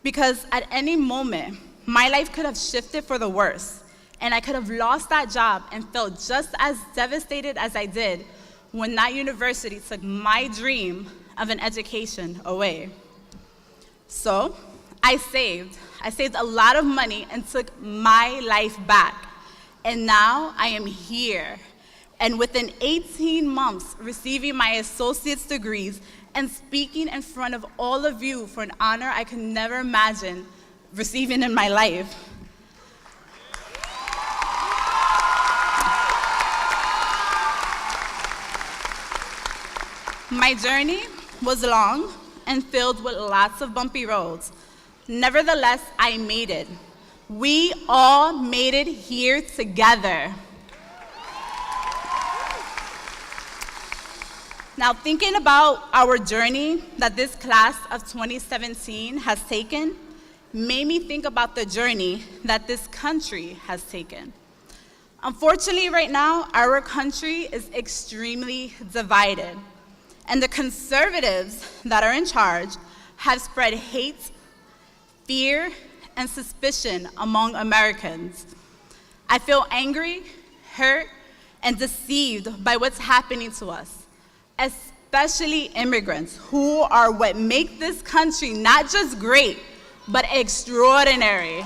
Because at any moment, my life could have shifted for the worse, and I could have lost that job and felt just as devastated as I did when that university took my dream of an education away. So I saved a lot of money and took my life back. And now I am here, and within 18 months, receiving my associate's degrees and speaking in front of all of you for an honor I could never imagine receiving in my life. My journey was long and filled with lots of bumpy roads. Nevertheless, I made it. We all made it here together. Now, thinking about our journey that this class of 2017 has taken made me think about the journey that this country has taken. Unfortunately, right now, our country is extremely divided, and the conservatives that are in charge have spread hate fear, and suspicion among Americans. I feel angry, hurt, and deceived by what's happening to us, especially immigrants who are what make this country not just great, but extraordinary.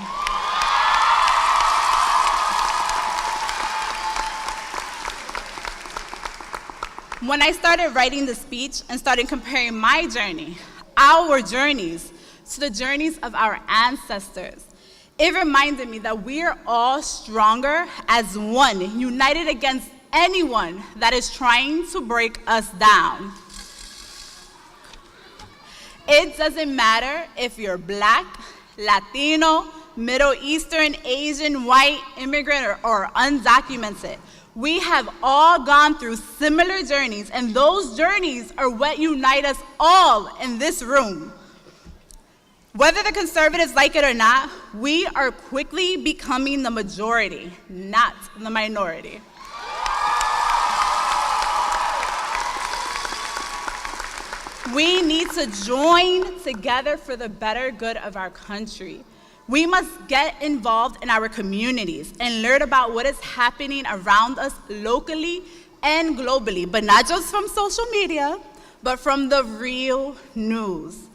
When I started writing the speech and started comparing my journey, our journeys, to the journeys of our ancestors, it reminded me that we are all stronger as one, united against anyone that is trying to break us down. It doesn't matter if you're Black, Latino, Middle Eastern, Asian, white, immigrant, or undocumented. We have all gone through similar journeys, and those journeys are what unite us all in this room. Whether the conservatives like it or not, we are quickly becoming the majority, not the minority. We need to join together for the better good of our country. We must get involved in our communities and learn about what is happening around us locally and globally, but not just from social media, but from the real news.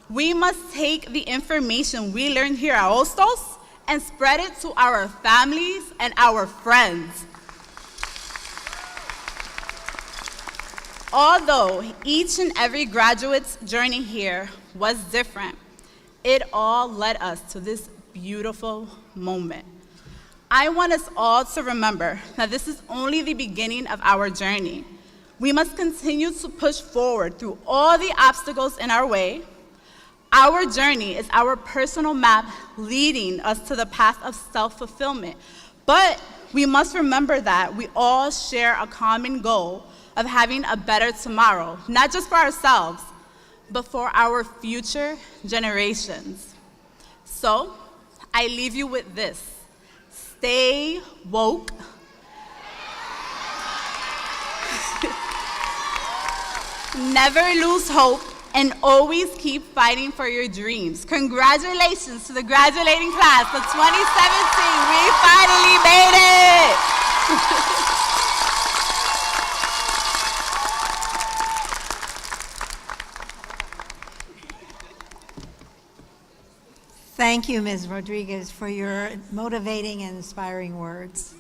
We must take the information we learn here at Hostos and spread it to our families and our friends. Although each and every graduate's journey here was different, it all led us to this beautiful moment. I want us all to remember that this is only the beginning of our journey. We must continue to push forward through all the obstacles in our way. Our journey is our personal map leading us to the path of self-fulfillment. But we must remember that we all share a common goal of having a better tomorrow, not just for ourselves, but for our future generations. So, I leave you with this. Stay woke. Never lose hope, and always keep fighting for your dreams. Congratulations to the graduating class of 2017. We finally made it! Thank you, Ms. Rodriguez, for your motivating and inspiring words.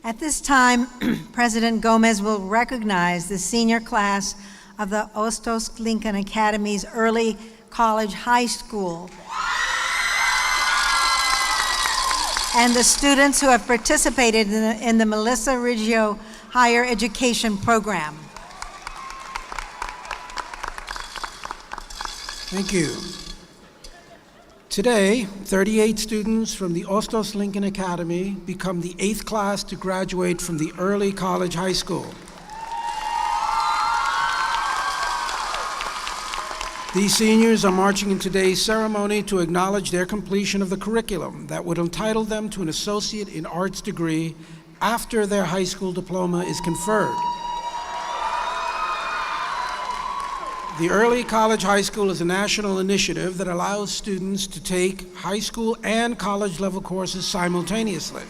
At this time, President Gomez will recognize the senior class of the Hostos Lincoln Academy's Early College High School and the students who have participated in the Melissa Riggio Higher Education Program. Thank you. Today, 38 students from the Hostos Lincoln Academy become the 8th class to graduate from the Early College High School. These seniors are marching in today's ceremony to acknowledge their completion of the curriculum that would entitle them to an Associate in Arts degree after their high school diploma is conferred. The Early College High School is a national initiative that allows students to take high school and college level courses simultaneously.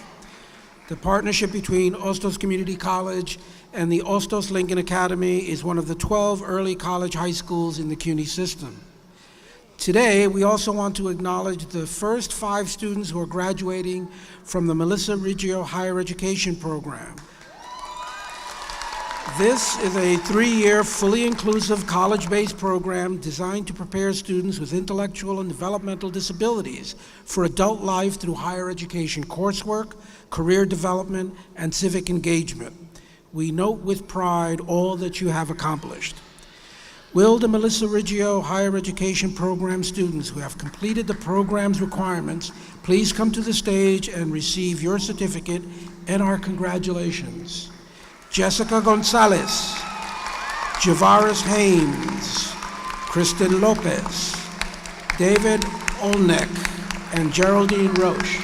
The partnership between Hostos Community College and the Hostos Lincoln Academy is one of the 12 early college high schools in the CUNY system. Today, we also want to acknowledge the first 5 students who are graduating from the Melissa Riggio Higher Education Program. This is a 3-year, fully inclusive, college-based program designed to prepare students with intellectual and developmental disabilities for adult life through higher education coursework, career development, and civic engagement. We note with pride all that you have accomplished. Will the Melissa Riggio Higher Education Program students who have completed the program's requirements please come to the stage and receive your certificate and our congratulations. Jessica Gonzalez, Javaris Haynes, Kristen Lopez, David Olnek, and Geraldine Roche.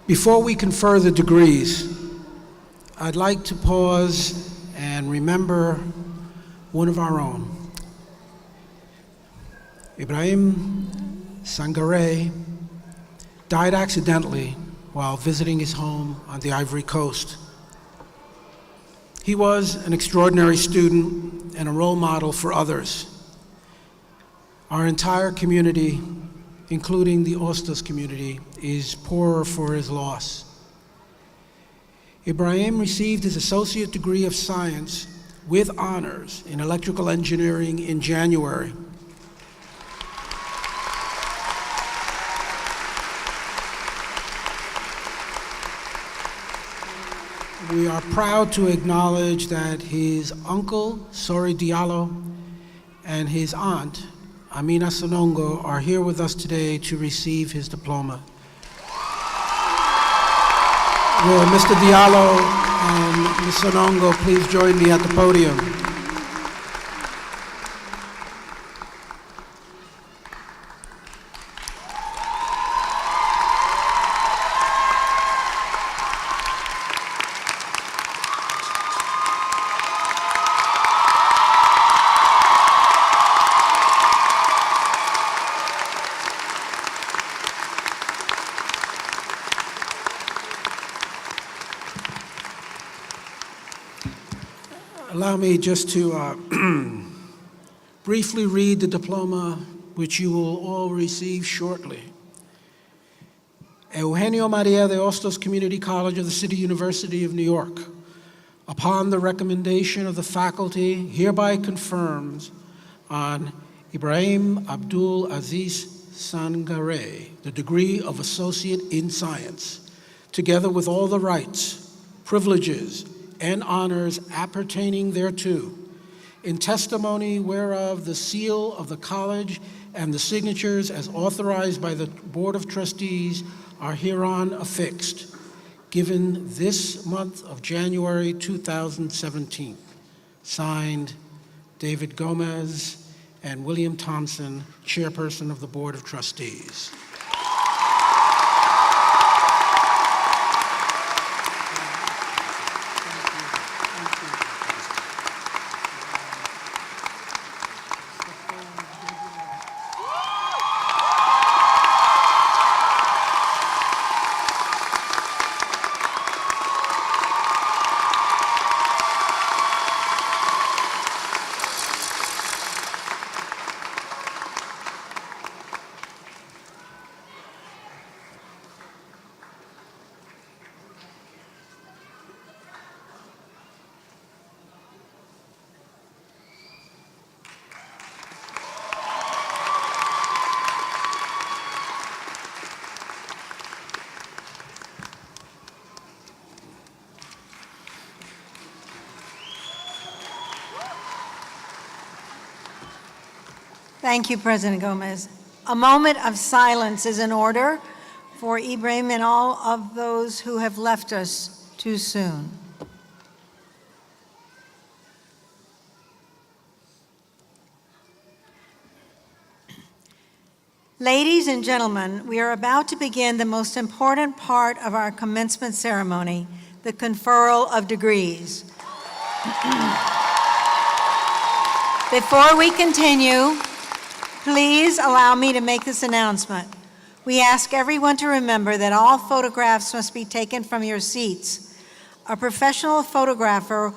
Before we confer the degrees, I'd like to pause and remember one of our own. Ibrahim Sangare died accidentally while visiting his home on the Ivory Coast. He was an extraordinary student and a role model for others. Our entire community, including the Hostos community, is poorer for his loss. Ibrahim received his associate degree of science with honors in electrical engineering in January. We are proud to acknowledge that his uncle, Sori Diallo, and his aunt, Amina Sonongo, are here with us today to receive his diploma. Will Mr. Diallo and Ms. Sonongo please join me at the podium? Allow me just to briefly read the diploma which you will all receive shortly. Eugenio Maria de Hostos Community College of the City University of New York, upon the recommendation of the faculty, hereby confirms on Ibrahim Abdul Aziz Sangare the degree of Associate in Science, together with all the rights, privileges, and honors appertaining thereto, in testimony whereof the seal of the college and the signatures as authorized by the Board of Trustees are hereon affixed, given this month of January 2017. Signed, David Gomez and William Thompson, Chairperson of the Board of Trustees. Thank you, President Gomez. A moment of silence is in order for Ibrahim and all of those who have left us too soon. Ladies and gentlemen, we are about to begin the most important part of our commencement ceremony, the conferral of degrees. Before we continue, please allow me to make this announcement. We ask everyone to remember that all photographs must be taken from your seats. A professional photographer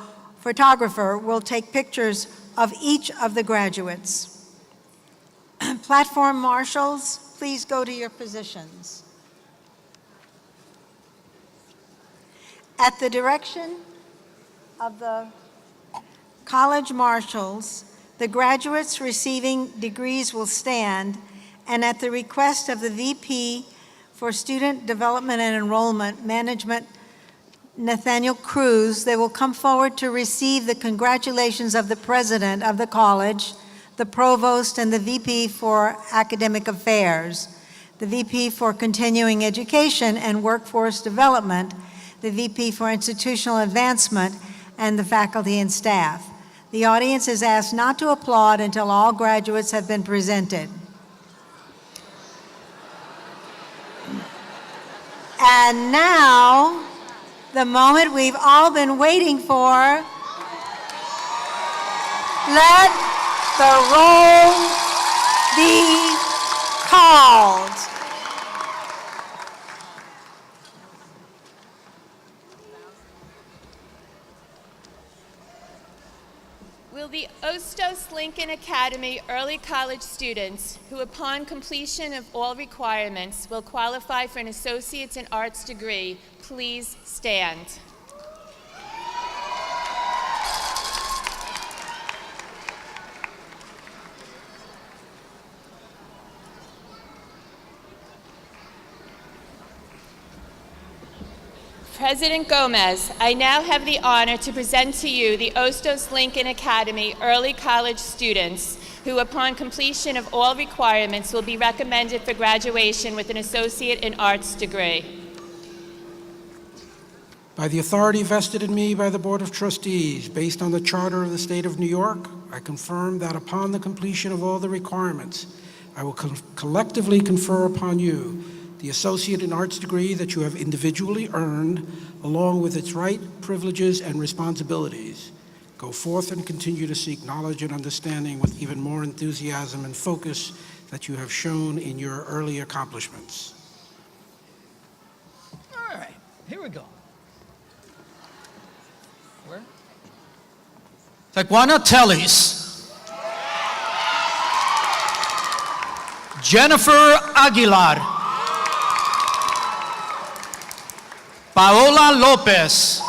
will take pictures of each of the graduates. Platform marshals, please go to your positions. At the direction of the college marshals, the graduates receiving degrees will stand, and at the request of the VP for Student Development and Enrollment Management, Nathaniel Cruz, they will come forward to receive the congratulations of the president of the college, the provost, and the VP for Academic Affairs, the VP for Continuing Education and Workforce Development, the VP for Institutional Advancement, and the faculty and staff. The audience is asked not to applaud until all graduates have been presented. And now, the moment we've all been waiting for. Let the roll be called. Will the Hostos Lincoln Academy early college students who upon completion of all requirements will qualify for an Associate's in Arts degree please stand? President Gomez, I now have the honor to present to you the Hostos Lincoln Academy early college students who, upon completion of all requirements, will be recommended for graduation with an Associate in Arts degree. By the authority vested in me by the Board of Trustees, based on the Charter of the State of New York, I confirm that upon the completion of all the requirements, I will collectively confer upon you the Associate in Arts degree that you have individually earned, along with its right, privileges, and responsibilities. Go forth and continue to seek knowledge and understanding with even more enthusiasm and focus that you have shown in your early accomplishments. All right, here we go. Where? Taekwondo Tellis. Jennifer Aguilar. Paola Lopez,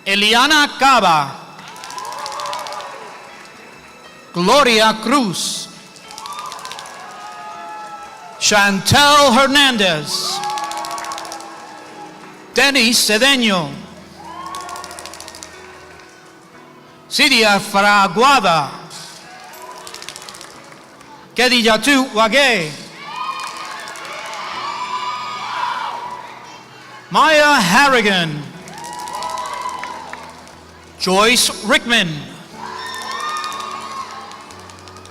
Eliana Cava, Gloria Cruz, Chantel Hernandez, Denis Cedeño, Sidia Fraguada, Kedijatu Wage, Maya Harrigan, Joyce Rickman,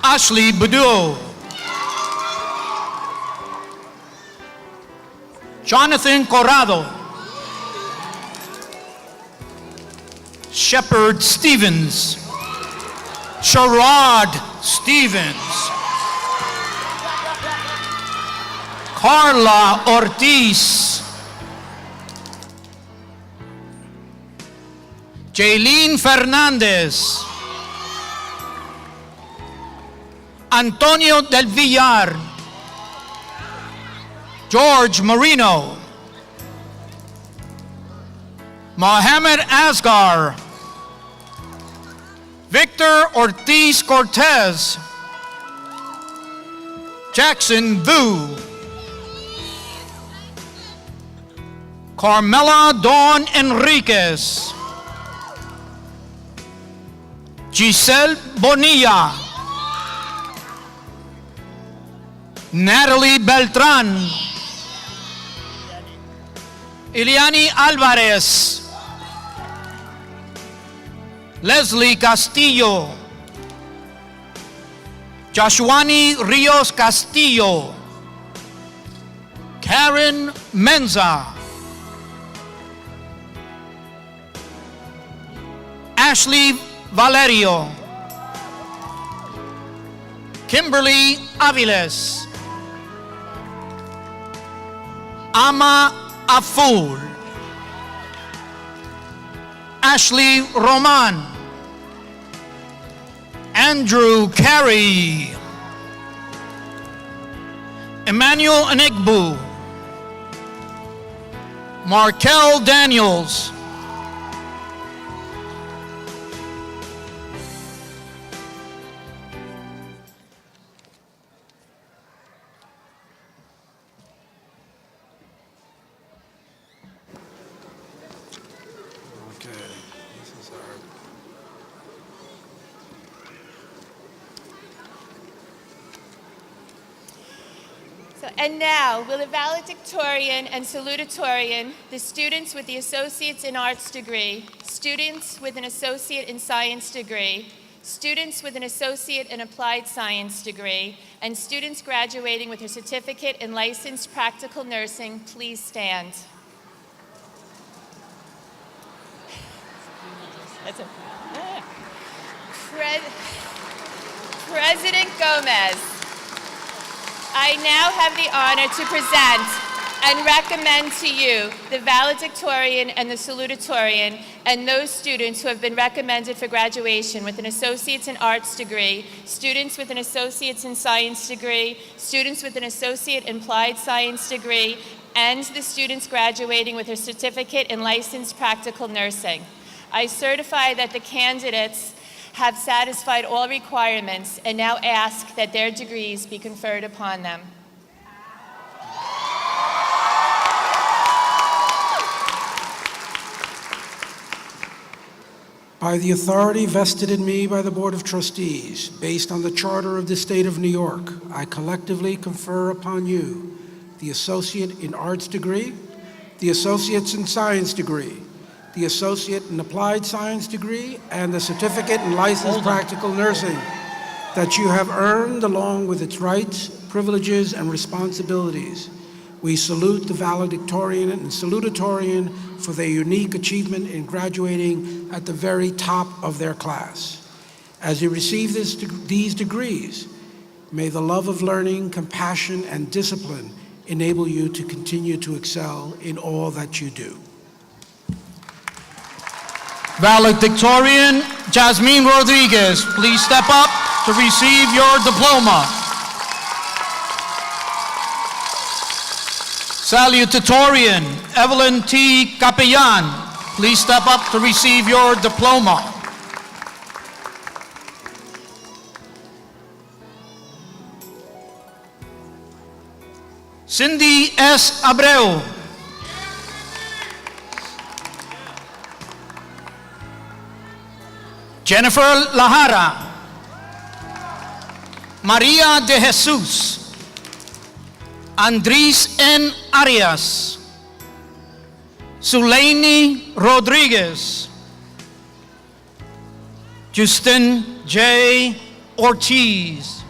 Ashley Boudreau, Jonathan Corrado, Shepard Stevens, Sherrod Stevens, Carla Ortiz, Jaylene Fernandez, Antonio del Villar, George Marino, Mohamed Asgar, Victor Ortiz Cortez, Jackson Vu, Carmela Dawn Enriquez, Giselle Bonilla, Natalie Beltran, Iliani Alvarez, Leslie Castillo, Joshuani Rios Castillo, Karen Menza, Ashley Valerio, Kimberly Aviles, Ama Aful, Ashley Roman, Andrew Carey, Emmanuel Enigbu, Markel Daniels, And now, will the valedictorian and salutatorian, the students with the Associates in Arts degree, students with an Associate in Science degree, students with an associate in applied science degree, and students graduating with a certificate in licensed practical nursing, please stand. President Gomez, I now have the honor to present and recommend to you the valedictorian and the salutatorian and those students who have been recommended for graduation with an associate's in arts degree, students with an associate's in science degree, students with an associate in applied science degree, and the students graduating with a certificate in licensed practical nursing. I certify that the candidates have satisfied all requirements and now ask that their degrees be conferred upon them. By the authority vested in me by the Board of Trustees, based on the Charter of the State of New York, I collectively confer upon you the Associate in Arts degree, the Associate's in Science degree, the Associate in Applied Science degree, and the Certificate in Licensed Practical Nursing that you have earned along with its rights, privileges, and responsibilities. We salute the valedictorian and salutatorian for their unique achievement in graduating at the very top of their class. As you receive these degrees, may the love of learning, compassion, and discipline enable you to continue to excel in all that you do. Valedictorian Jasmine Rodriguez, please step up to receive your diploma. Salutatorian Evelyn T. Capellan, please step up to receive your diploma. Cindy S. Abreu. Jennifer Lahara. Maria de Jesus. Andres N. Arias. Sulaini Rodriguez. Justin J. Ortiz.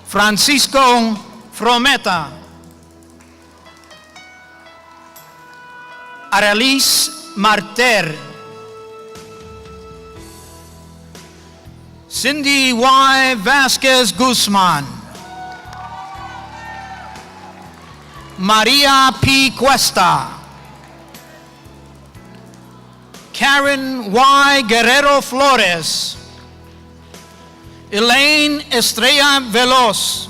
Francisco Frometa. Aralis Marter. Cindy Y. Vasquez Guzman. Maria P. Cuesta. Karen Y. Guerrero Flores. Elaine Estrella Veloz.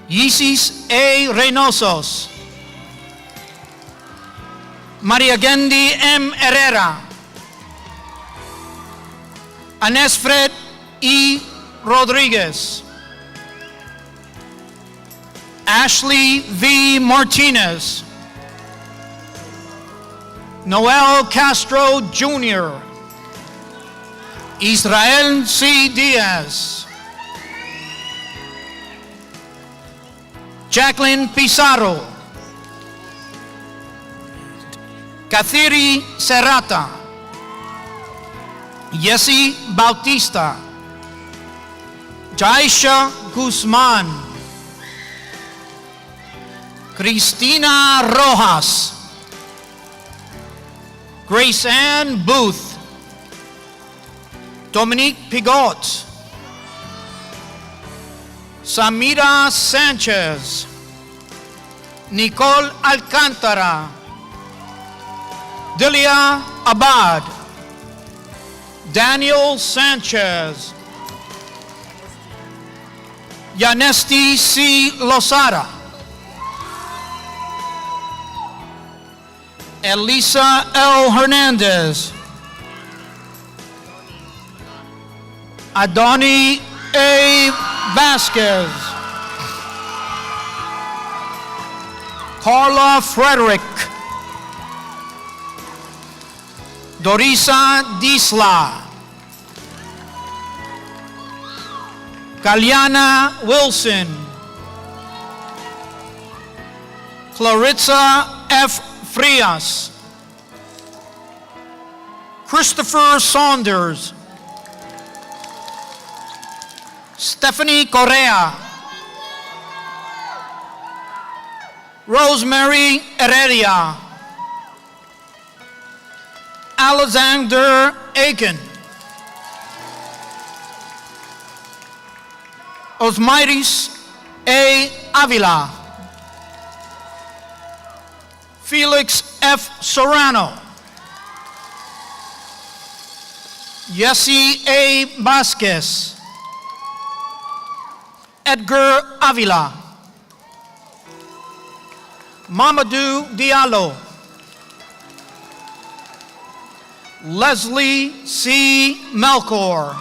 Yesis A. Reynosos. Maria Gendi M. Herrera. Anesfred E. Rodriguez. Ashley V. Martinez. Noel Castro Jr. Israel C. Diaz. Jacqueline Pizarro. Kathiri Serrata. Yesi Bautista. Jaisha Guzman. Cristina Rojas. Grace Ann Booth. Dominique Pigot. Samira Sanchez. Nicole Alcantara. Delia Abad. Daniel Sanchez. Yanesti C. Losada. Elisa L. Hernandez. Adoni A. Vasquez. Carla Frederick. Dorisa Disla. Kalyana Wilson. Clarissa F. Frias. Christopher Saunders, Stephanie Correa, Rosemary Heredia, Alexander Aiken, Osmairis A. Avila, Felix F. Serrano, Yessi A. Vasquez, Edgar Avila, Mamadou Diallo, Leslie C. Melchor,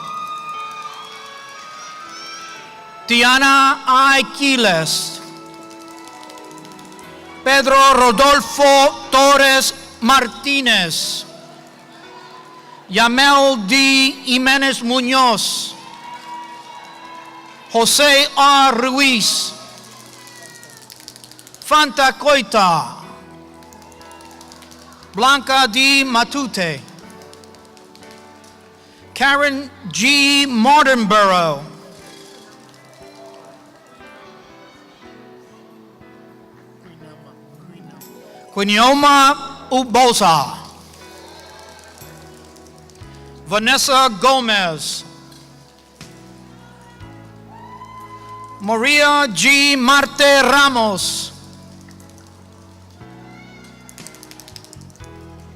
Diana I. Quiles, Pedro Rodolfo Torres Martinez, Yamel D. Jimenez Munoz, Jose R. Ruiz, Fanta Coita, Blanca D. Matute, Karen G. Martinborough, Quinioma Ubosa, Vanessa Gomez, Maria G. Marte Ramos,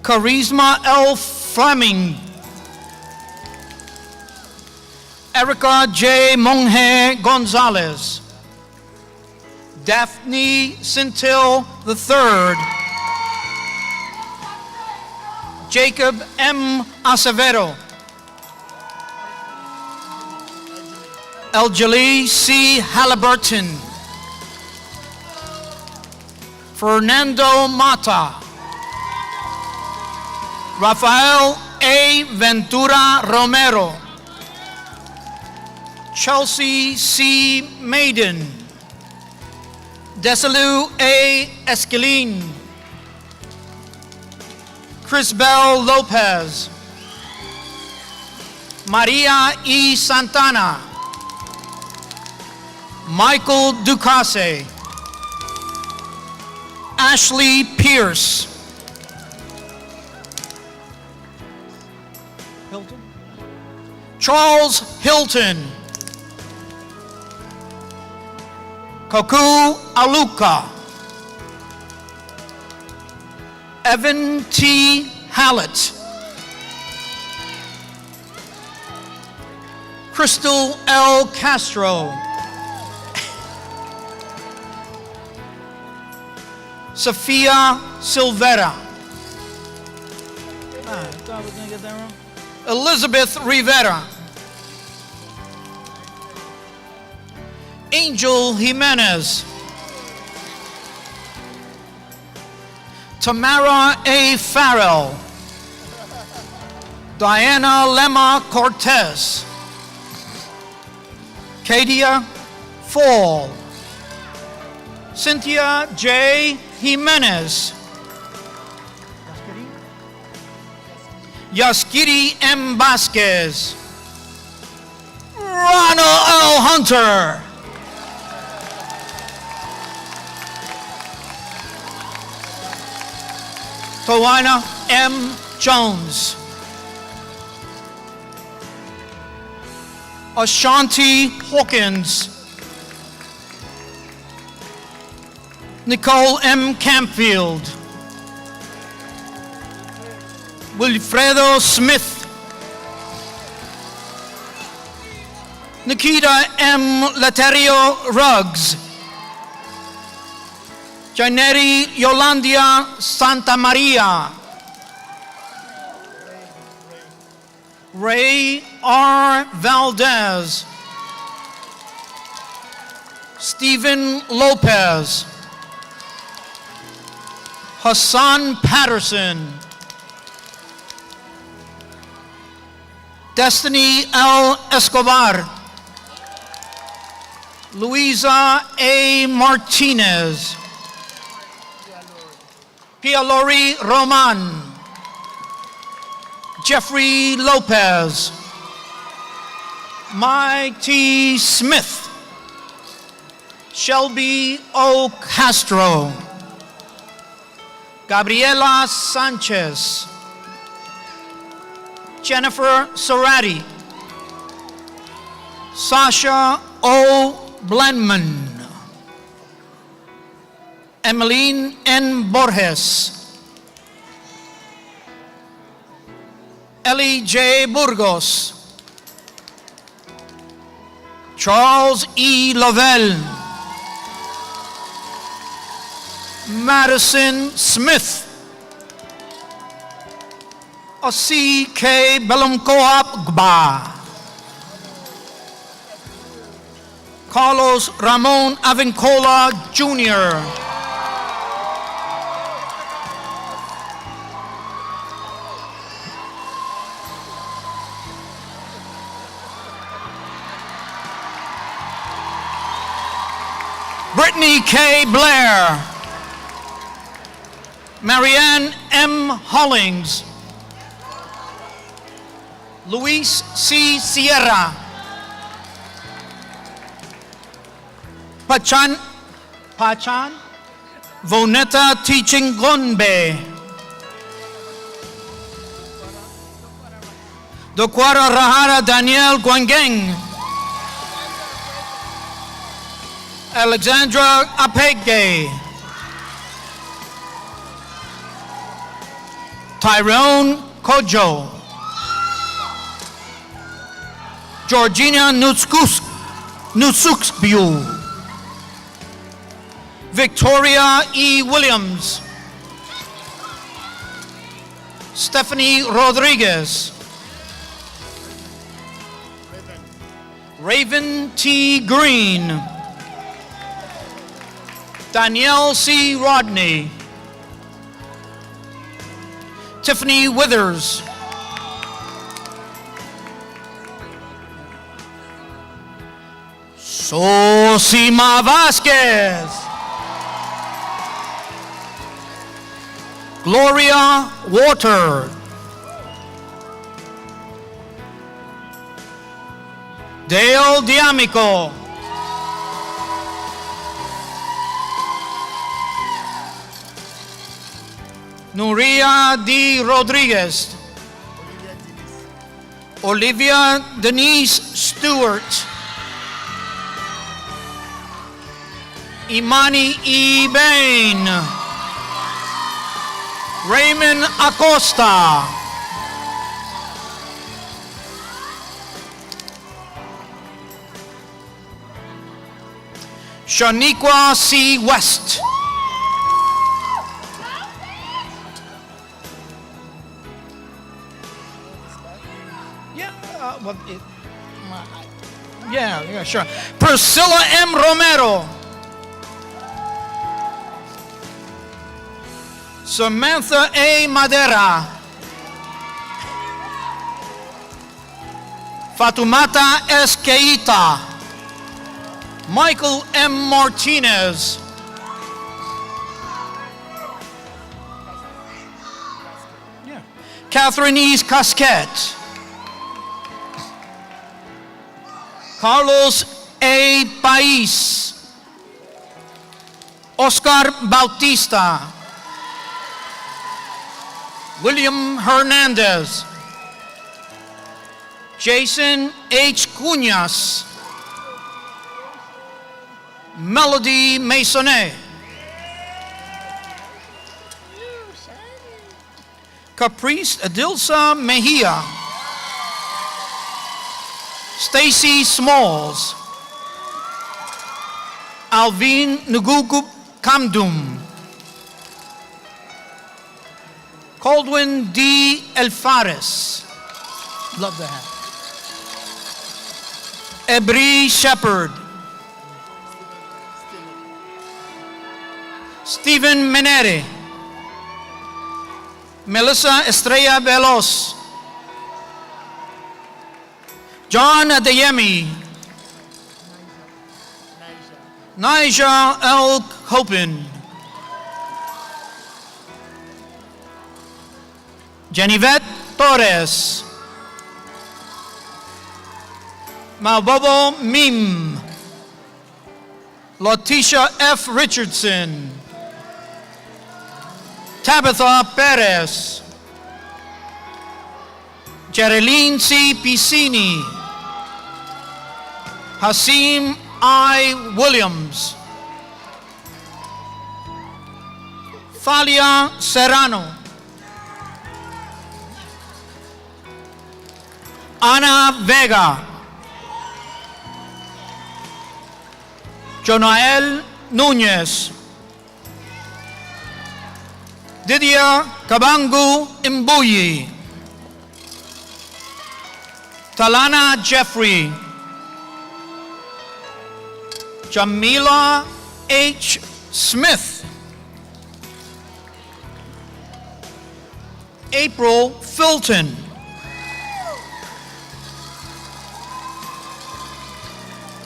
Charisma L. Fleming, Erica J. Monge Gonzalez, Daphne Centil III, Jacob M. Acevedo, Eljalee C. Halliburton, Fernando Mata, Rafael A. Ventura Romero, Chelsea C. Maiden, Desilu A. Esquilin, Crisbel Lopez, Maria E. Santana, Michael Ducasse, Ashley Pierce, Charles Hilton, Koku Aluka, Evan T. Hallett, Crystal L. Castro, Sophia Silvera, Elizabeth Rivera, Angel Jimenez, Tamara A. Farrell, Diana Lema Cortez, Kadia Fall, Cynthia J. Jimenez, Yaskiri M. Vasquez, Ronald L. Hunter, Tawana M. Jones, Ashanti Hawkins, Nicole M. Campfield, Wilfredo Smith, Nikita M. Laterio Ruggs, Janeri Yolandia Santa Maria, Ray R. Valdez, Stephen Lopez, Hassan Patterson, Destiny L. Escobar, Luisa A. Martinez, Pia Lori Roman, Jeffrey Lopez, Mike T. Smith, Shelby O. Castro, Gabriela Sanchez, Jennifer Sorati, Sasha O. Blenman, Emmeline N. Borges, Ellie J. Burgos, Charles E. Lovell, Madison Smith, Osi K. Belumkoap Gba, Carlos Ramon Avincola Jr., Brittany K. Blair, Marianne M. Hollings, Luis C. Sierra, Pachan Vonetta Teaching Gonbe, Dokwara Rahara Daniel Guangeng, Alexandra Apege, Tyrone Kojo, Georgina Nutsuksbu, Victoria E. Williams, Stephanie Rodriguez, Raven T. Green, Danielle C. Rodney, Tiffany Withers, Sosima Vasquez, Gloria Water, Dale Diamico, Nuria D. Rodriguez, Olivia Denise Stewart, Imani E. Bain, Raymond Acosta, Shaniqua C. West, yeah, sure. Priscilla M. Romero, Samantha A. Madera, Fatumata S. Keita, Michael M. Martinez, Catherine E. Casquette, Carlos A. Pais, Oscar Bautista, William Hernandez, Jason H. Cuñas, Melody Maisonnet, Caprice Adilsa Mejia, Stacy Smalls, Alvin Ngugu Kamdum, Caldwin D. Elfares, love the hat, Ebri Shepherd, Stephen Menere, Melissa Estrella Velos, John Adeyemi, Nigel L. Copin, Jennyvette Torres. Malbobo Mim. Leticia F. Richardson. Tabitha Perez. Jerilyn C. Piscini. Hasim I. Williams. Thalia Serrano. Ana Vega. Jonael Nunez. Didier Kabangu Imbuyi. Talana Jeffrey. Jamila H. Smith. April Fulton.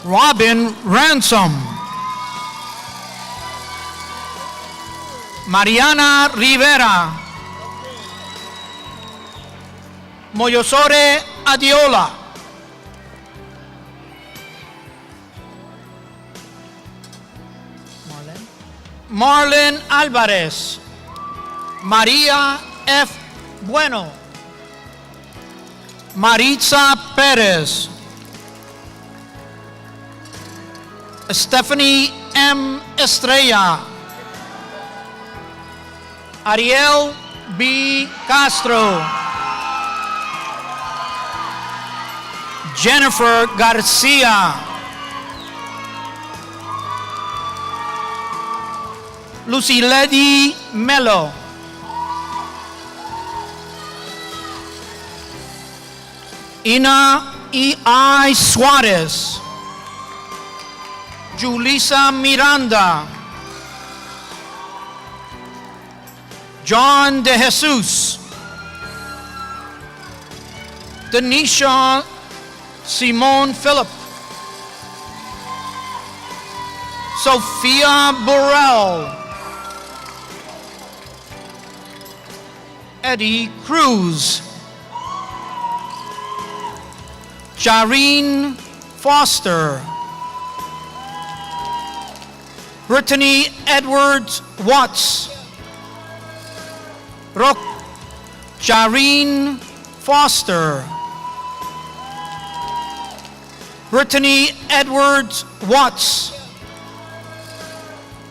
Robin Ransom. Mariana Rivera. Moyosore Adiola. Marlene Alvarez. María F. Bueno. Maritza Perez. Stephanie M. Estrella. Ariel B. Castro. Jennifer Garcia. Luciledi Melo. Ina E.I. Suarez. Julissa Miranda. John De Jesus. Denisha Simone Phillip. Sophia Burrell. Eddie Cruz. Jareen Foster. Brittany Edwards Watts. Jareen Foster. Brittany Edwards Watts.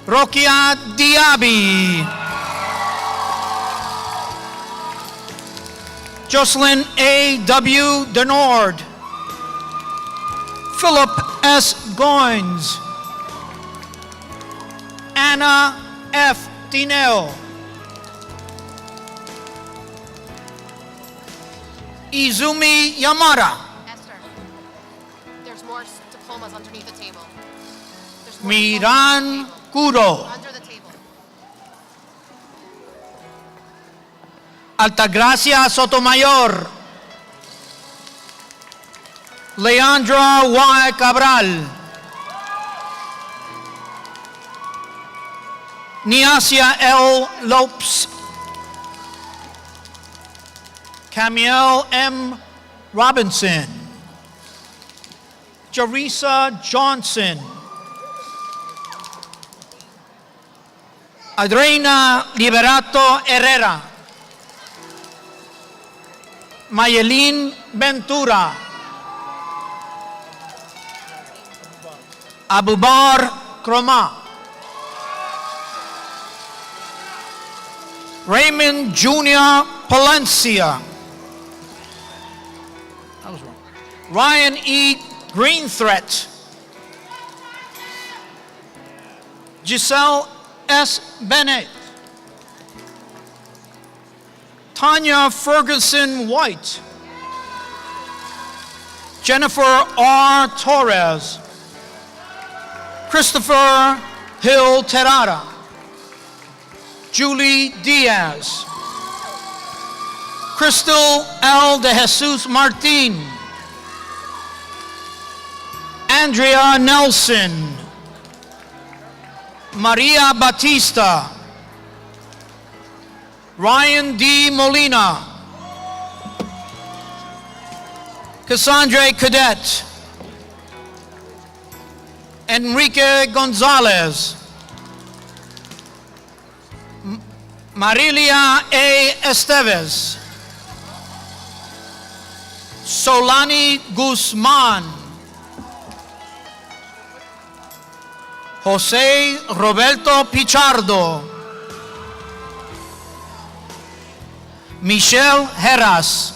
Rokia Diaby. Jocelyn A. W. Denord. Philip S. Goins. Anna F. Dineo. Izumi Yamada. Esther, there's more diplomas underneath the table. Miran Kuro. Under the table. Altagracia Sotomayor. Leandra Y. Cabral. Niasia L. Lopes. Camiel M. Robinson. Jarisa Johnson. Adriana Liberato Herrera. Mayelin Ventura. Abubar Kroma. Raymond Jr. Palencia. That was wrong. Ryan E. Greenthreat. Giselle S. Bennett. Tanya Ferguson White. Jennifer R. Torres. Christopher Hill Terada. Julie Diaz. Crystal L. De Jesus Martin. Andrea Nelson. Maria Batista. Ryan D. Molina. Cassandra Cadet, Enrique Gonzalez, Marilia A. Esteves, Solani Guzman, Jose Roberto Pichardo, Michelle Heras,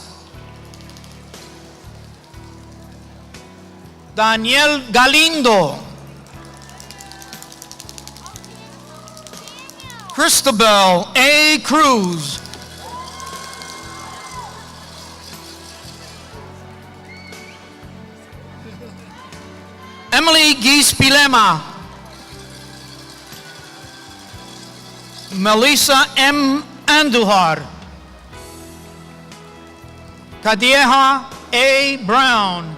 Daniel Galindo, Christabel A. Cruz, Emily Gispilema, Melissa M. Andujar, Kadieha A. Brown,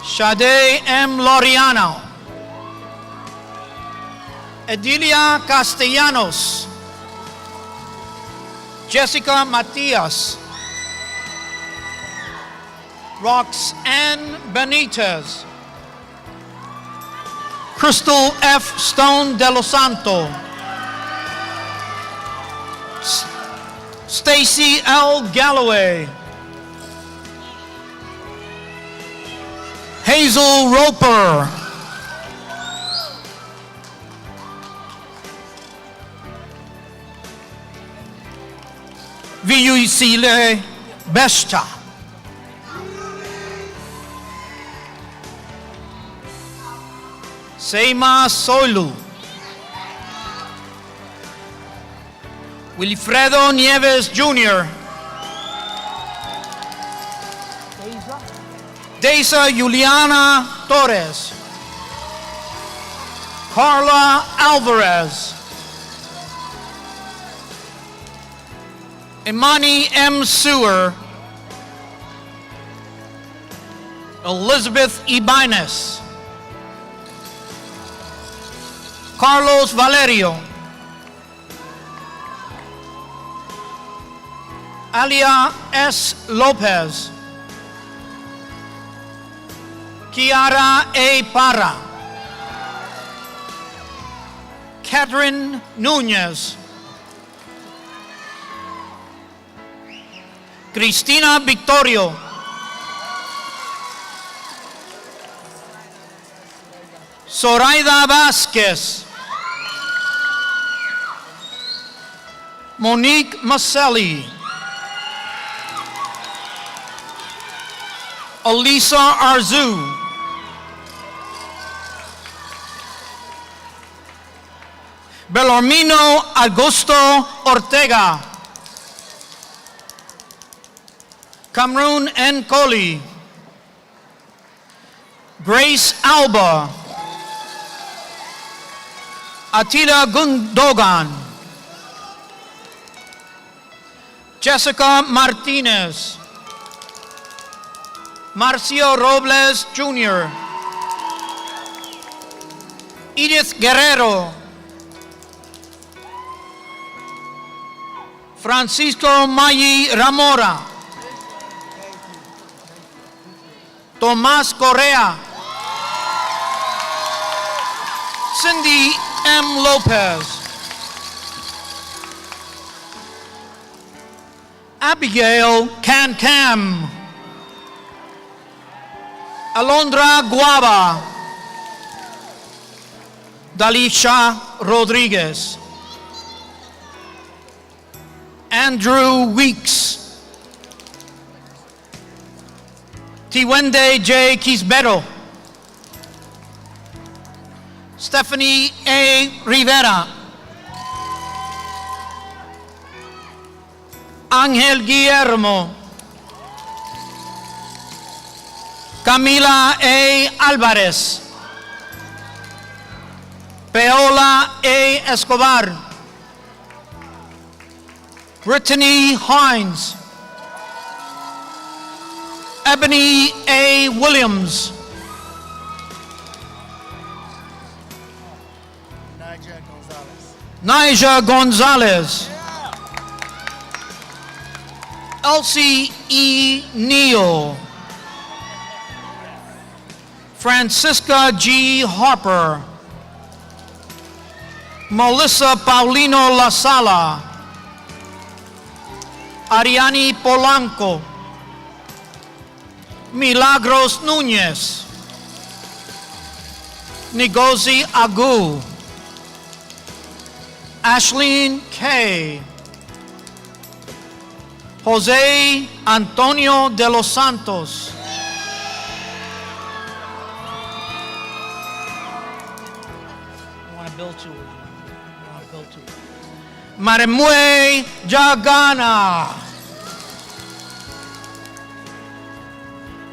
Shade M. Loriano, Edilia Castellanos, Jessica Matias, Roxanne Benitez, Crystal F. Stone de los Santos, Stacy L. Galloway, Hazel Roper, Viyusile Besta, Seima Soilu, Wilfredo Nieves Jr., Deisa Juliana Torres, Carla Alvarez, Imani M. Sewer, Elizabeth Ibanez, Carlos Valerio, Alia S. Lopez, Kiara A. Parra, Catherine Nunez, Cristina Victorio, Zoraida Vasquez, Monique Maselli, Elisa Arzu, Bellarmino Augusto Ortega, Cameron N. Coley, Grace Alba, Attila Gundogan, Jessica Martinez, Marcio Robles Jr., Edith Guerrero, Francisco Maggi Ramora, Tomás Correa, Cindy M. Lopez, Abigail Can-Cam, Alondra Guava, Dalisha Rodriguez, Andrew Weeks, Tiwende J. Quisbero, Stephanie A. Rivera, Ángel Guillermo, Camila A. Álvarez, Paola A. Escobar, Brittany Hines, Ebony A. Williams, Nija Gonzalez, Elsie E. Neal, Francisca G. Harper, Melissa Paulino La Sala, Ariani Polanco, Milagros Núñez, Ngozi Agu, Ashleen K., Jose Antonio de los Santos, Maremue Jagana,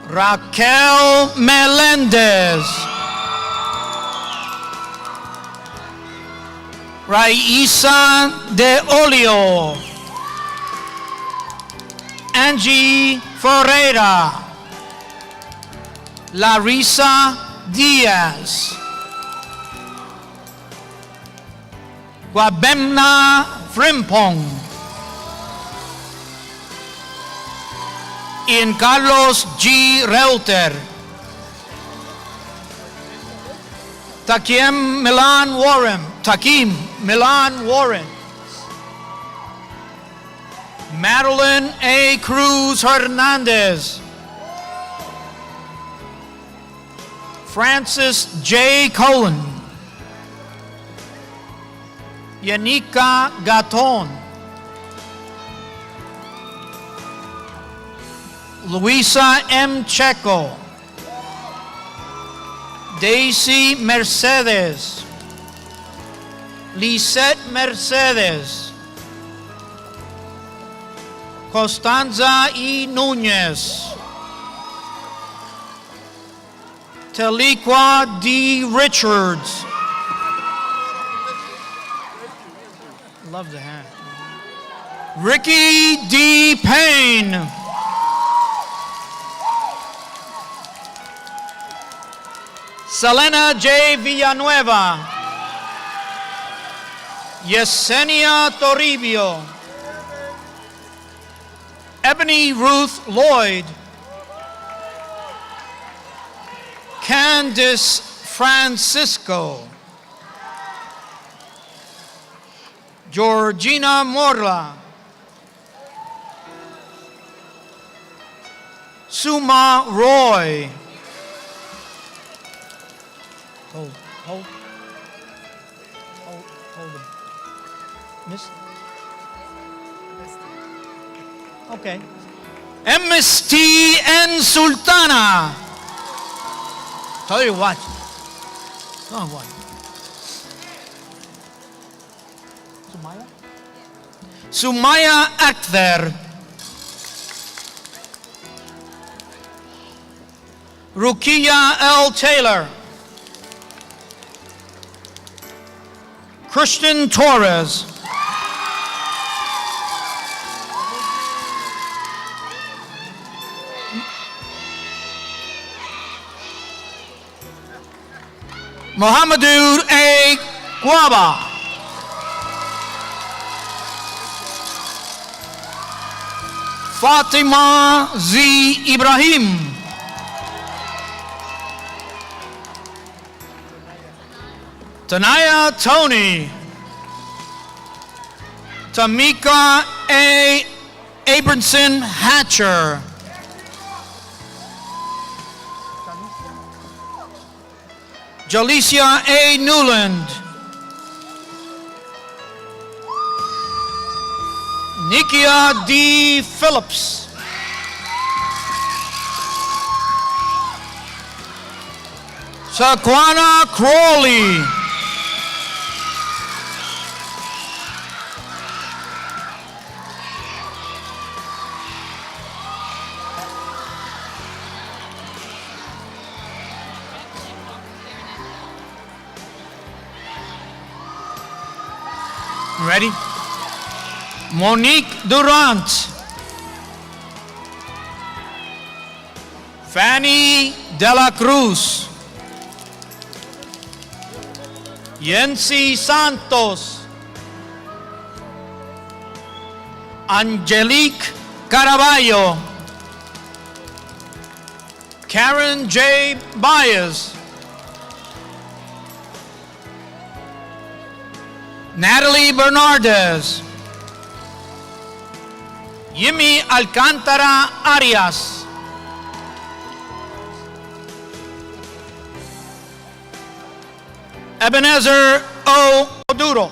Raquel Melendez, Raisa de Olio, Angie Ferreira, Larissa Diaz, Guabemna Frimpong, Ian Carlos G. Reuter, Takim Milan Warren, Madeline A. Cruz Hernandez, Francis J. Cullen, Yanika Gaton, Luisa M. Checo, Daisy Mercedes, Lisette Mercedes, Costanza E. Núñez, Teliqua D. Richards. Love the hat. Ricky D. Payne. Selena J. Villanueva. Yesenia Toribio. Ebony Ruth Lloyd. Candice Francisco. Georgina Morla. Suma Roy. Hold them. Miss? Okay. MST and Sultana. Tell you what. Go on, what? Sumaya Akhtar, Rukiya L. Taylor, Christian Torres, Muhammadu A. Guaba, Fatima Z. Ibrahim, Tanaya Tony, Tamika A. Abramson Hatcher, Jalicia A. Newland, Nikia D. Phillips, Shaquana Crawley, ready? Monique Durant, Fanny De La Cruz, Yancy Santos, Angelique Caraballo, Karen J. Baez. Natalie Bernardez. Yimi Alcantara Arias. Ebenezer O. Oduro.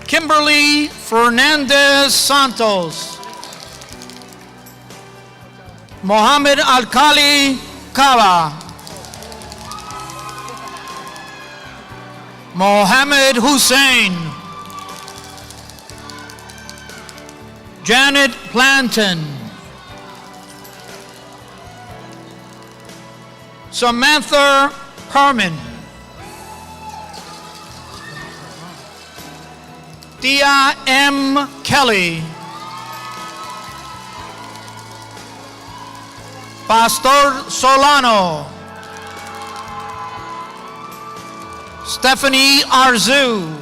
Kimberly Fernandez Santos. Mohammed Alkali Kaba. Mohammed Hussein. Janet Planton. Samantha Herman. Tia M. Kelly. Pastor Solano. Stephanie Arzu.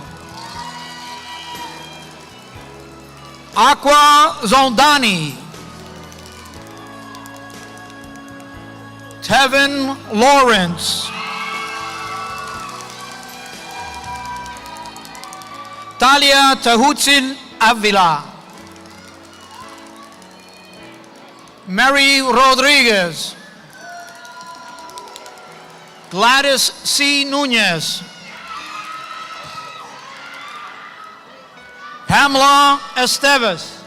Aqua Zondani. Tevin Lawrence. Talia Tahutzil Avila. Mary Rodriguez. Gladys C. Nunez. Pamela Esteves.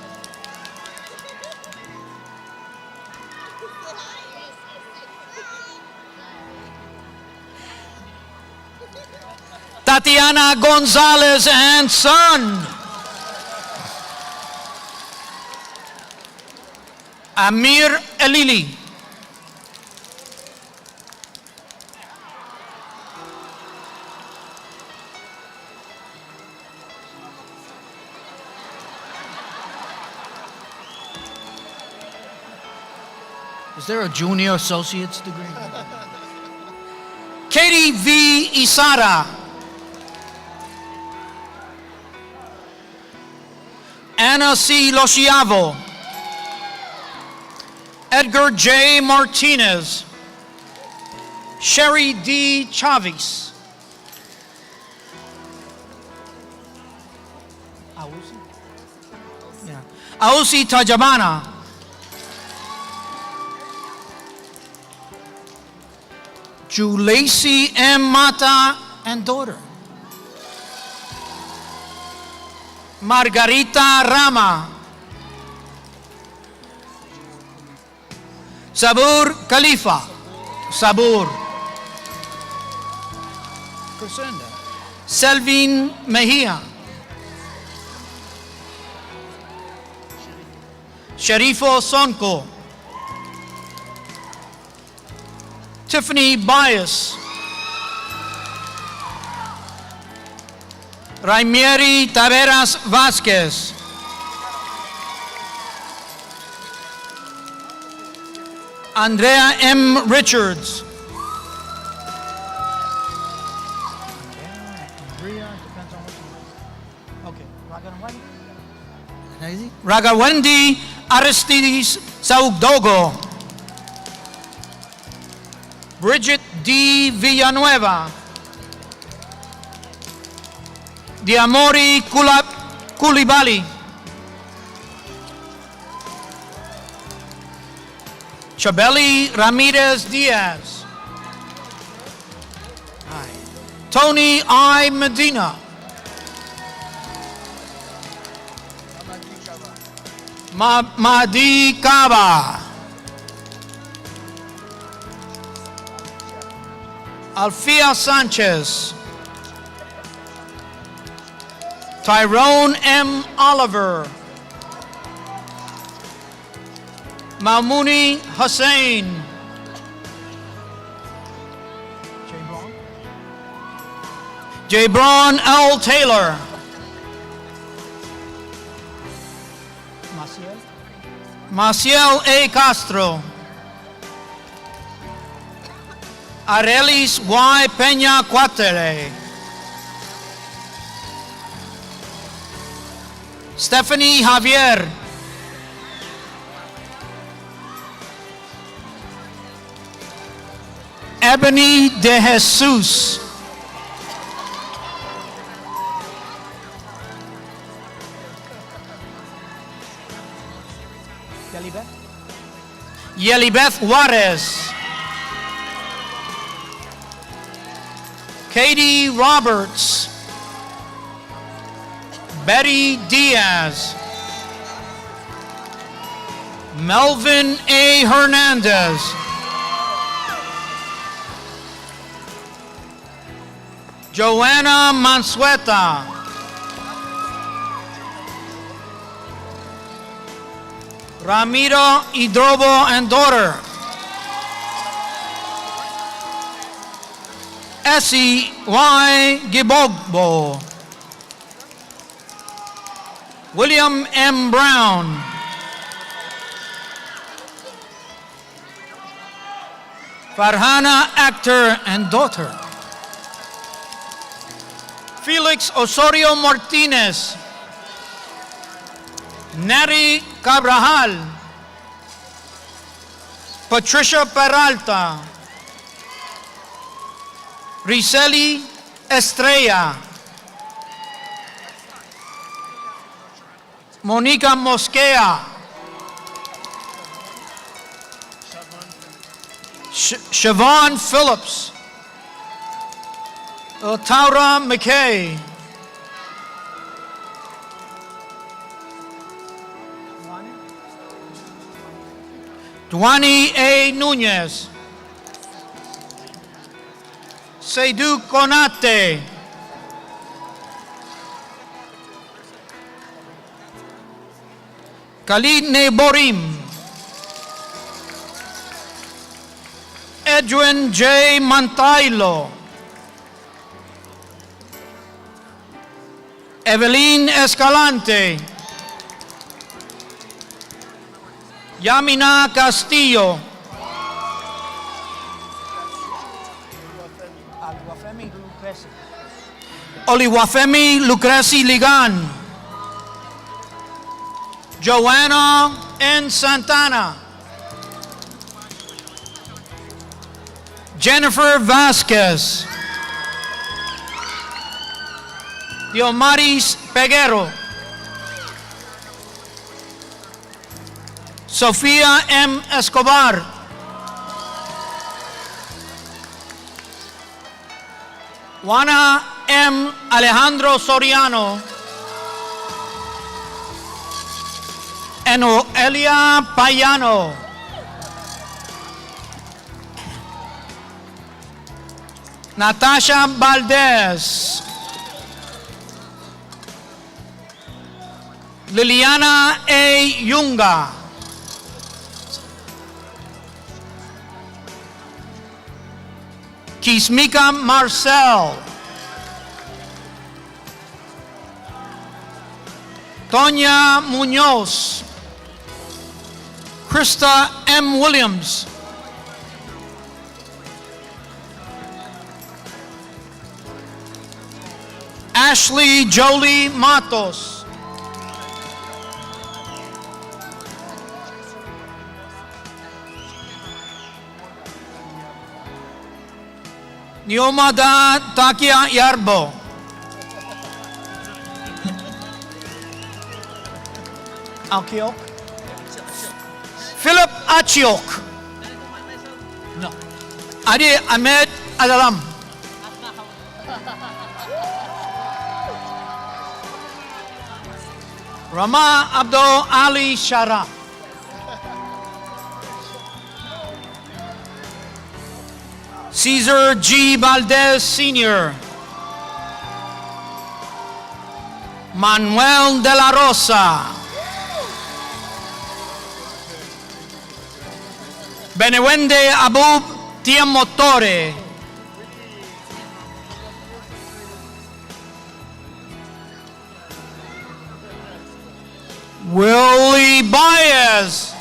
Tatiana Gonzalez and son. Amir Elili. Is there a junior associate's degree? Katie V. Isara. Anna C. Losciavo. Edgar J. Martinez. Sherry D. Chavis. Ausi Tajabana. Julacey M. Mata and daughter. Margarita Rama. Sabur Khalifa. Sabur. Selvin Mejia. Sharifo Sonko. Tiffany Bias. Raimieri Taveras Vasquez. Andrea M. Richards. Ragawendi Aristides Saugdogo. Bridget D. Villanueva. Diamori Kulibali. Chabeli Ramirez Diaz. Tony I. Medina. Mahdi Kaba. Alfia Sanchez. Tyrone M. Oliver. Mamouni Hussein. Jabron L. Taylor. Maciel A. Castro. Arelis Y. Peña Cuatere. Stephanie Javier. Ebony de Jesus. Yelibeth Juarez. Katie Roberts. Betty Diaz. Melvin A. Hernandez. Joanna Mansueta. Ramiro Idrobo and daughter. Essie Y. Gibogbo. William M. Brown. Farhana actor and daughter. Felix Osorio Martinez. Neri Cabrajal. Patricia Peralta. Riseli Estrella. Monica Mosquea. Siobhan Phillips. Taura McKay. Duani A. Nunez. Seydou Konate. Khalid Neborim. Edwin J. Mantailo. Evelyn Escalante. Yamina Castillo. Oluwafemi Lucreci Ligan. Joanna N. Santana. Jennifer Vasquez. Diomaris Peguero. Sofia M. Escobar. Juana M. Alejandro Soriano. And Elia Payano. Natasha Valdez. Liliana A. Yunga. Kismika Marcel. Tonya Munoz. Krista M. Williams. Ashley Jolie Matos. Niomada Takia Yarbo. Alkiok. Philip Achiok. No. Adi Ahmed Adalam. Rama Abdul Ali Sharaf. Cesar G. Valdez Sr. Manuel de la Rosa. Benewende Abub Tiamotore. Willie Baez.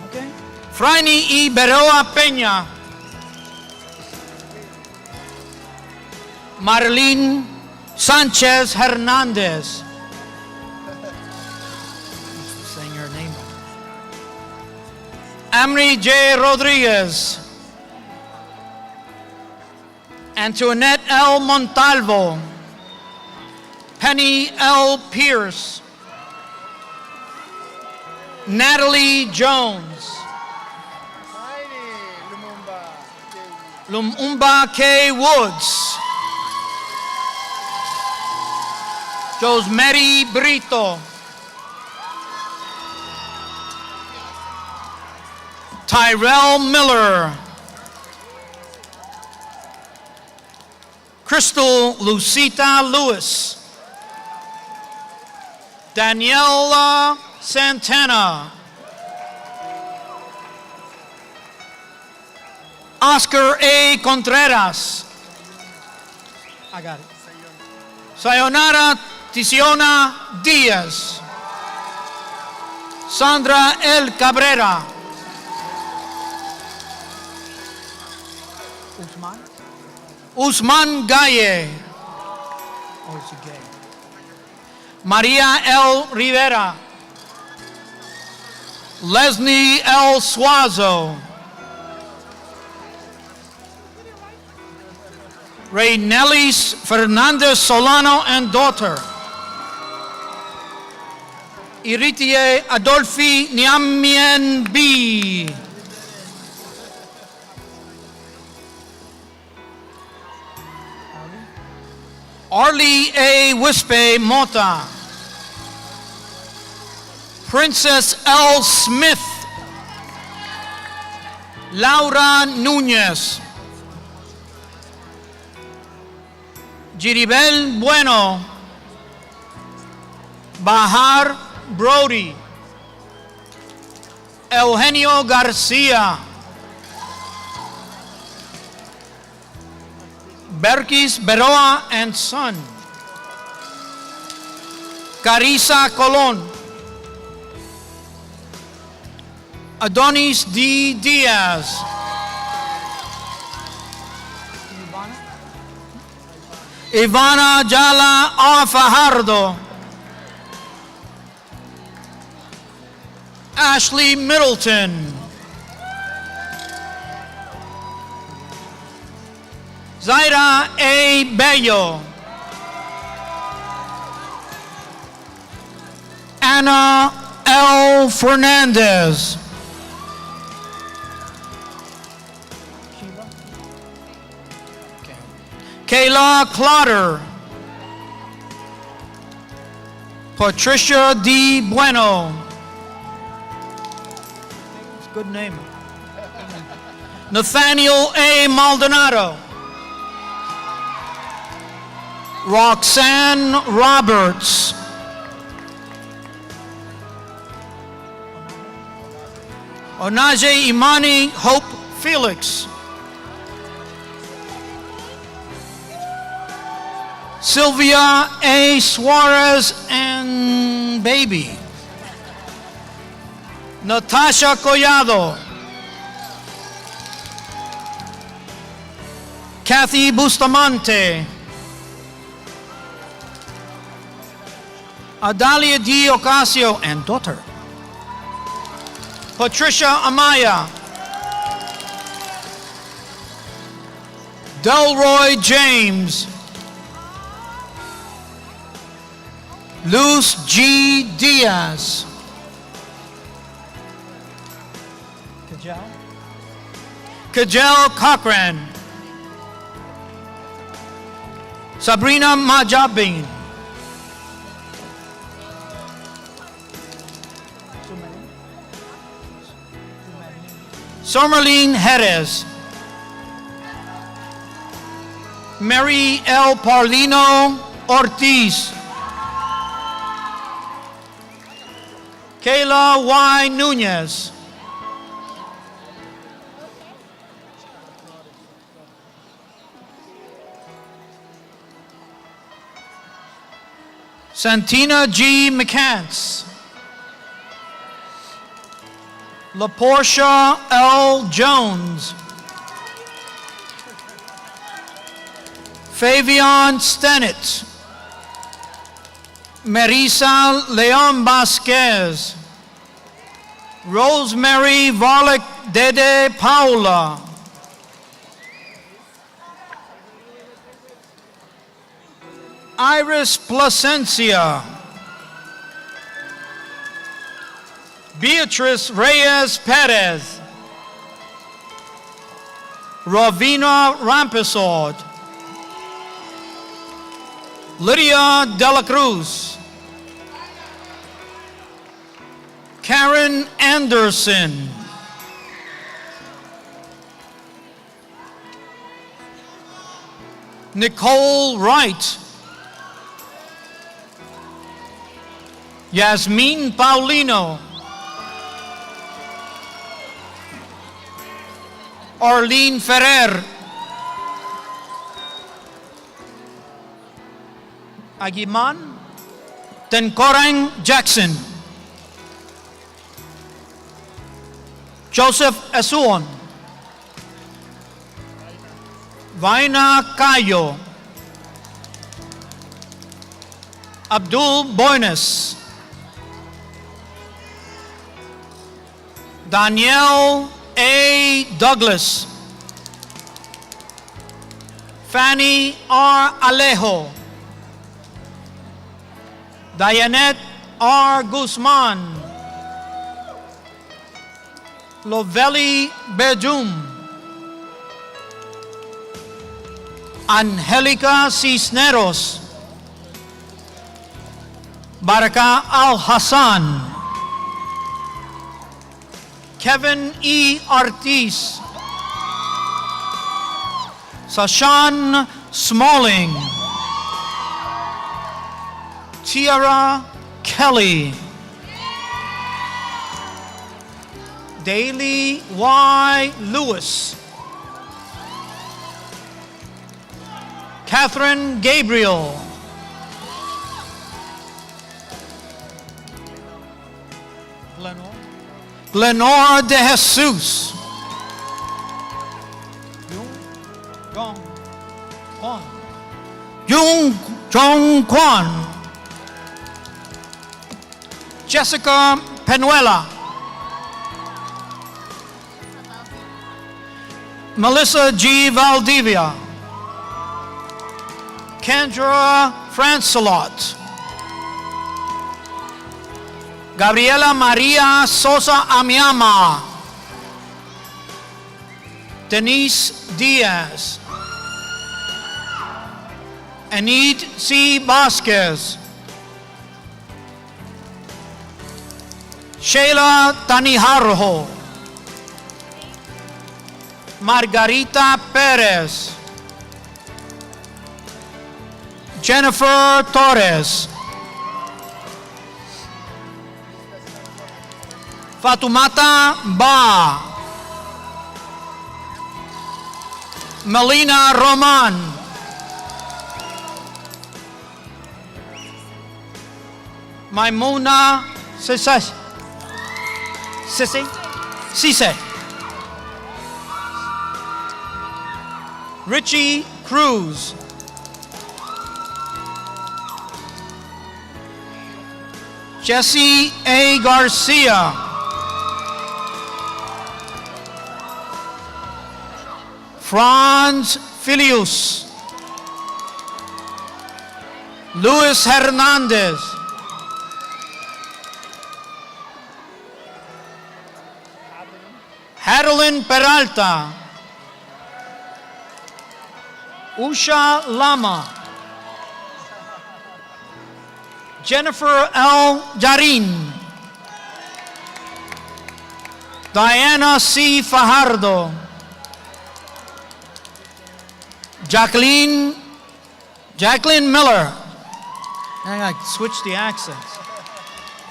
Okay. Franny E. Beroa Peña. Marlene Sanchez Hernandez. Amri J. Rodriguez. Antoinette L. Montalvo. Penny L. Pierce. Natalie Jones. Lumumba K. Woods. Josmary Brito. Tyrell Miller. Crystal Lucita Lewis. Daniela Santana. Oscar A. Contreras. I got it. Sayonara Tiziona Diaz. Sandra L. Cabrera. Usman Gaye. Oh, it's a gay. Maria L. Rivera. Leslie L. Suazo. Reynelis Fernandez Solano and daughter. Iritie Adolfi Niamien B. Arlie A. Wispe Mota. Princess L. Smith. Laura Nunez. Jiribel Bueno. Bahar Brody. Eugenio Garcia. Berkis Beroa and son. Carissa Colon. Adonis D. Diaz. Ivana Jala A. Fajardo. Ashley Middleton. Zaira A. Bello. Anna L. Fernandez. Kayla Clotter. Patricia D. Bueno. It's a good name. Nathaniel A. Maldonado. Roxanne Roberts. Onaje Imani Hope Felix. Sylvia A. Suarez and baby. Natasha Collado. Kathy Bustamante. Adalia D. Ocasio and daughter. Patricia Amaya. Delroy James. Luz G. Diaz. Kajal Cochran. Sabrina Majabin. Somerlene Jerez. Mary L. Paulino Ortiz. Kayla Y. Nunez. Santina G. McCants. LaPortia L. Jones. Fabian Stennett. Marisa Leon Vasquez. Rosemary Varlick Dede Paula. Iris Placencia. Beatrice Reyes Perez. Ravina Rampesaud. Lydia Dela Cruz. Karen Anderson. Nicole Wright. Yasmin Paulino. Arlene Ferrer. Aguiman Tenkorang Jackson. Joseph Esuon. Vaina Cayo. Abdul Boynes. Danielle A. Douglas. Fanny R. Alejo. Dianette R. Guzman. Loveli Bedum. Angelica Cisneros. Baraka Al Hassan. Kevin E. Ortiz. Sashan Smalling. Tiara Kelly. Daly Y. Lewis. Catherine Gabriel. Lenore de Jesus. Yung Jong Kwan. Jessica Penuela. Melissa G. Valdivia. Kendra Francelot. Gabriela Maria Sosa Amiama. Denise Diaz. Enid C. Vasquez. Sheila Tanijarro. Margarita Perez. Jennifer Torres. Fatumata Ba. Melina Roman. Maimuna Sise. Richie Cruz. Jesse A. Garcia. Franz Filius. Luis Hernandez. Adeline Peralta. Usha Lama. Jennifer L. Jarin. Diana C. Fajardo. Jacqueline Miller. I switched the accents.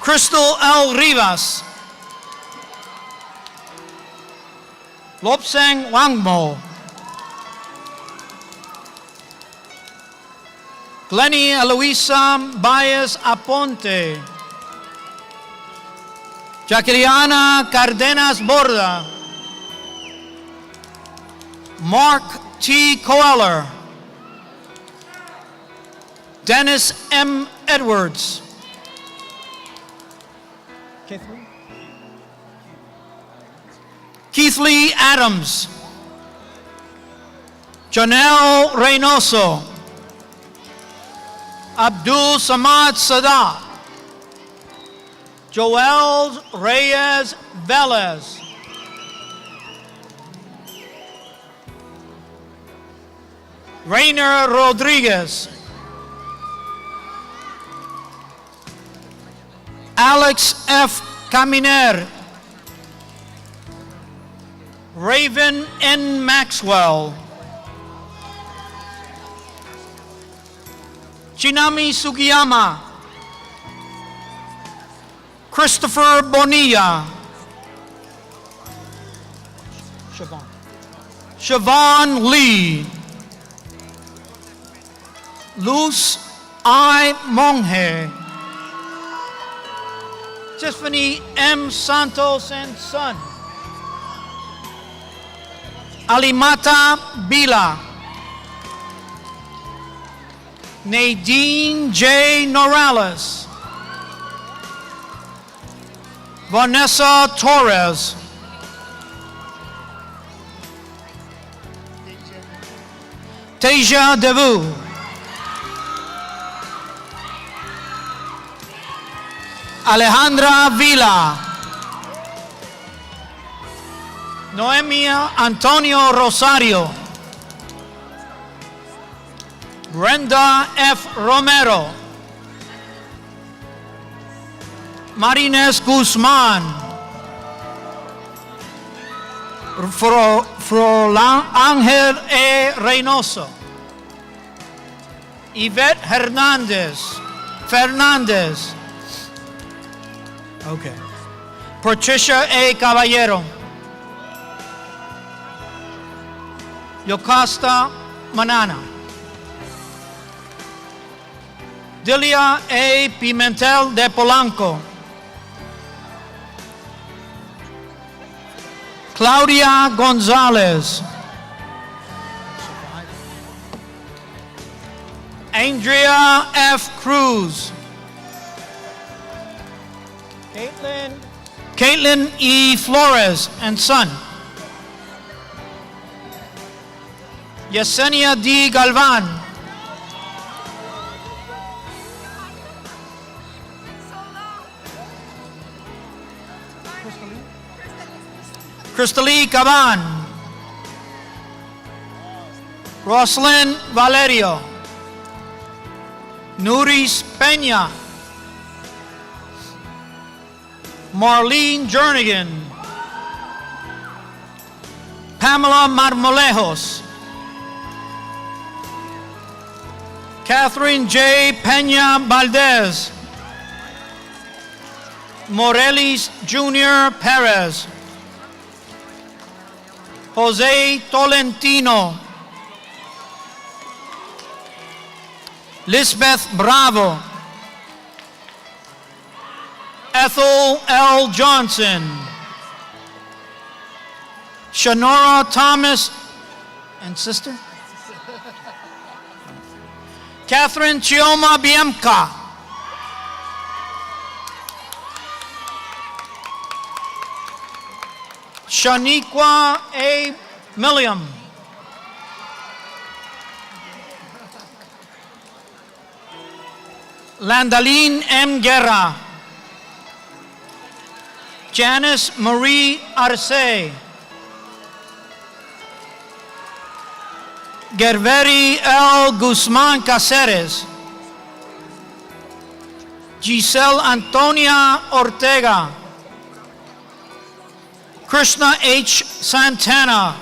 Crystal L. Rivas. Lopsang Wangmo. Glenny Eloisa Baez Aponte. Jacqueliana Cardenas Borda. Mark T. Coeller. Dennis M. Edwards. K3? Keith Lee Adams, Janelle Reynoso, Abdul Samad Sadat, Joel Reyes Velez, Rainer Rodriguez, Alex F. Caminer, Raven N. Maxwell, Chinami Sugiyama, Christopher Bonilla, Siobhan Lee, Luz I. Monghe, Tiffany M. Santos and Son, Alimata Bila, Nadine J. Norales, Vanessa Torres, Teja Devu, Alejandra Vila, Noemia Antonio Rosario, Brenda F. Romero, Marines Guzman, Frolan Angel E. Reynoso, Yvette Fernandez, okay, Patricia A. Caballero, Yocasta Manana, Delia A. Pimentel de Polanco, Claudia Gonzalez, Andrea F. Cruz, Caitlin E. Flores and son, Yesenia D. Galvan, Crystal Caban, Roslyn Valerio, Nuris Peña, Marlene Jernigan, Pamela Marmolejos, Catherine J. Peña Valdez, Morelis Jr. Perez, Jose Tolentino, Lisbeth Bravo, Ethel L. Johnson, Shanora Thomas and sister, Catherine Chioma Biemka, Shaniqua A. Milliam, Landaline M. Guerra, Janice Marie Arce, Gerveri L. Guzman Caceres, Giselle Antonia Ortega, Krishna H. Santana,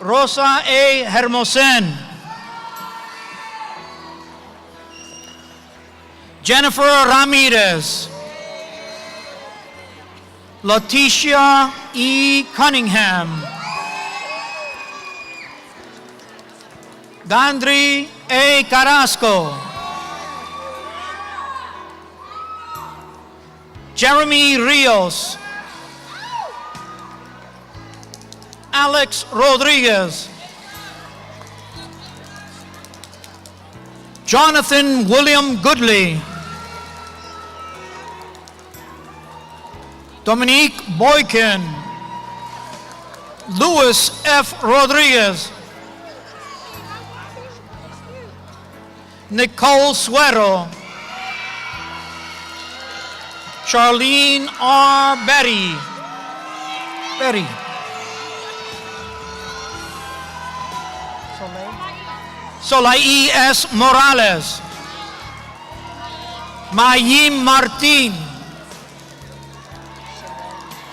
Rosa A. Hermosen, Jennifer Ramirez, Leticia E. Cunningham, Gandri A. Carrasco, Jeremy Rios, Alex Rodriguez, Jonathan William Goodley, Dominique Boykin, Luis F. Rodriguez, Nicole Suero, Charlene R. Betty, Soleil S. Morales, Mayim Martin,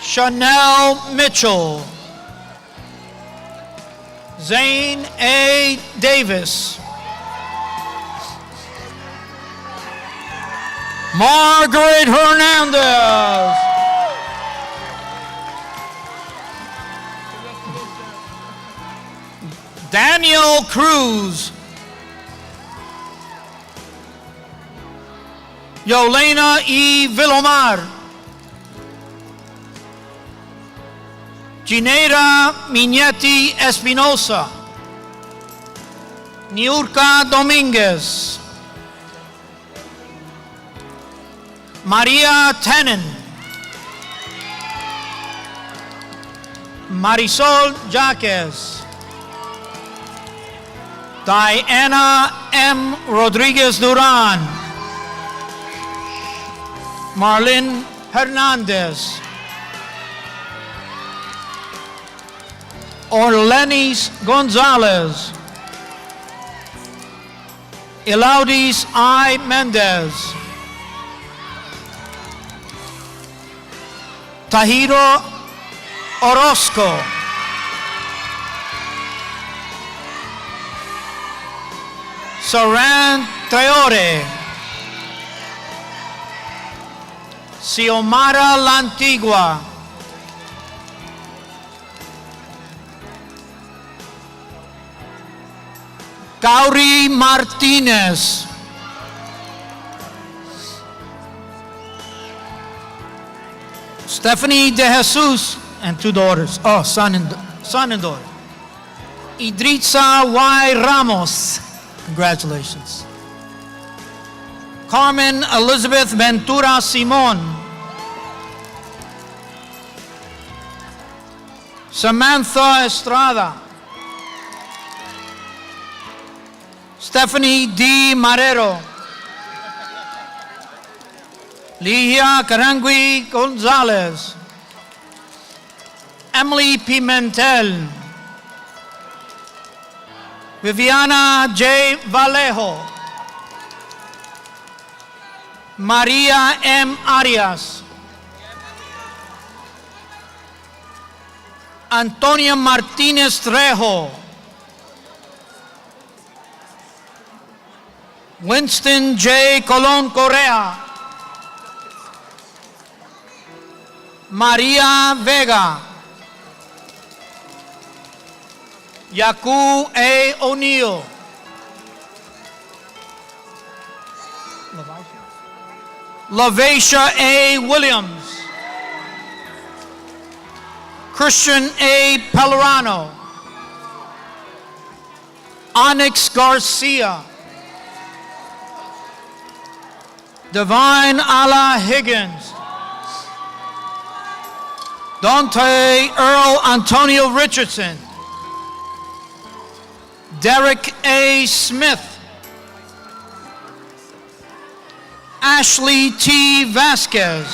Chanel Mitchell, Zane A. Davis, Margaret Hernandez, Daniel Cruz, Yolena E. Villamar, Gineira Minetti Espinosa, Niurka Dominguez, Maria Tenin, Marisol Jaquez, Diana M. Rodriguez Duran, Marlene Hernandez, Orlenis Gonzalez, Elaudis I. Mendez, Tahiro Orozco, Saran Traore, Xiomara Lantigua, Gauri Martinez, Stephanie De Jesus and two daughters, son and daughter. Idritza Y. Ramos, congratulations. Carmen Elizabeth Ventura Simon, Samantha Estrada, Stephanie D. Marrero, Ligia Carangui Gonzalez, Emily Pimentel, Viviana J. Vallejo, Maria M. Arias, Antonia Martinez Trejo, Winston J. Colon Correa, Maria Vega, Yaku A. O'Neill, Lavacia A. Williams, Christian A. Pellerano, Onyx Garcia, Divine Ala Higgins, Dante Earl Antonio Richardson, Derek A. Smith, Ashley T. Vasquez,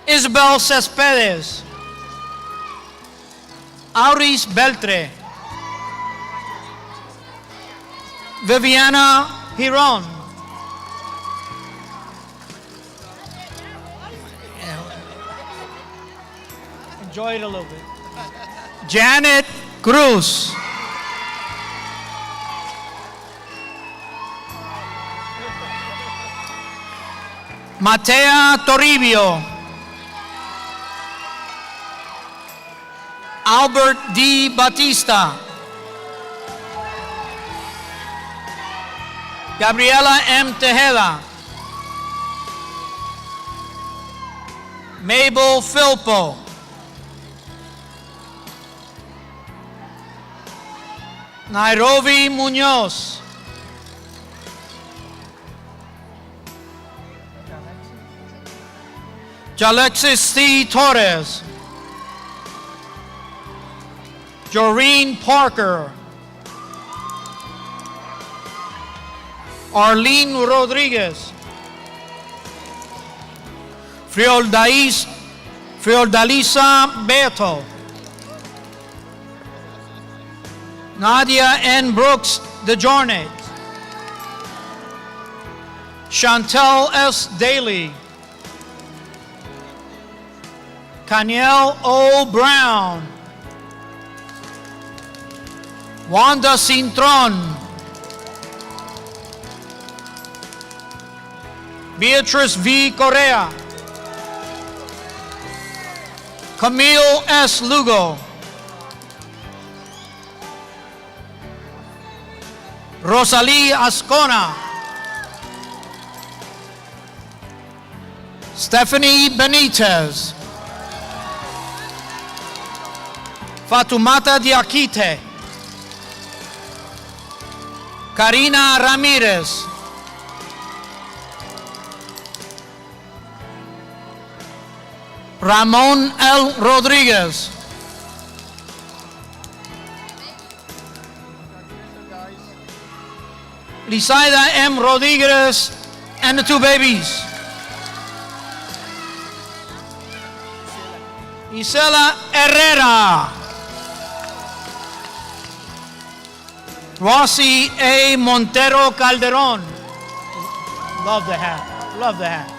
Isabel Cespedes, Auris Beltre, Viviana Hiron, enjoy it a little bit, Janet Cruz, Matea Toribio, Albert D. Batista, Gabriela M. Tejeda, Mabel Filpo, Nairobi Munoz, Jalexis C. Torres. Joreen Parker. Arlene Rodriguez. Friordalisa Beto. Nadia N. Brooks DeJornet. Chantel S. Daly. Kaniel O. Brown. Wanda Cintron. Beatrice V. Correa. Camille S. Lugo. Rosalie Ascona. Stephanie Benitez. Fatumata Diakite. Karina Ramirez. Ramon L. Rodriguez. Lisaida M. Rodriguez and the two babies. Isela Herrera. Rossi A. Montero Calderon. Love the hat. Love the hat.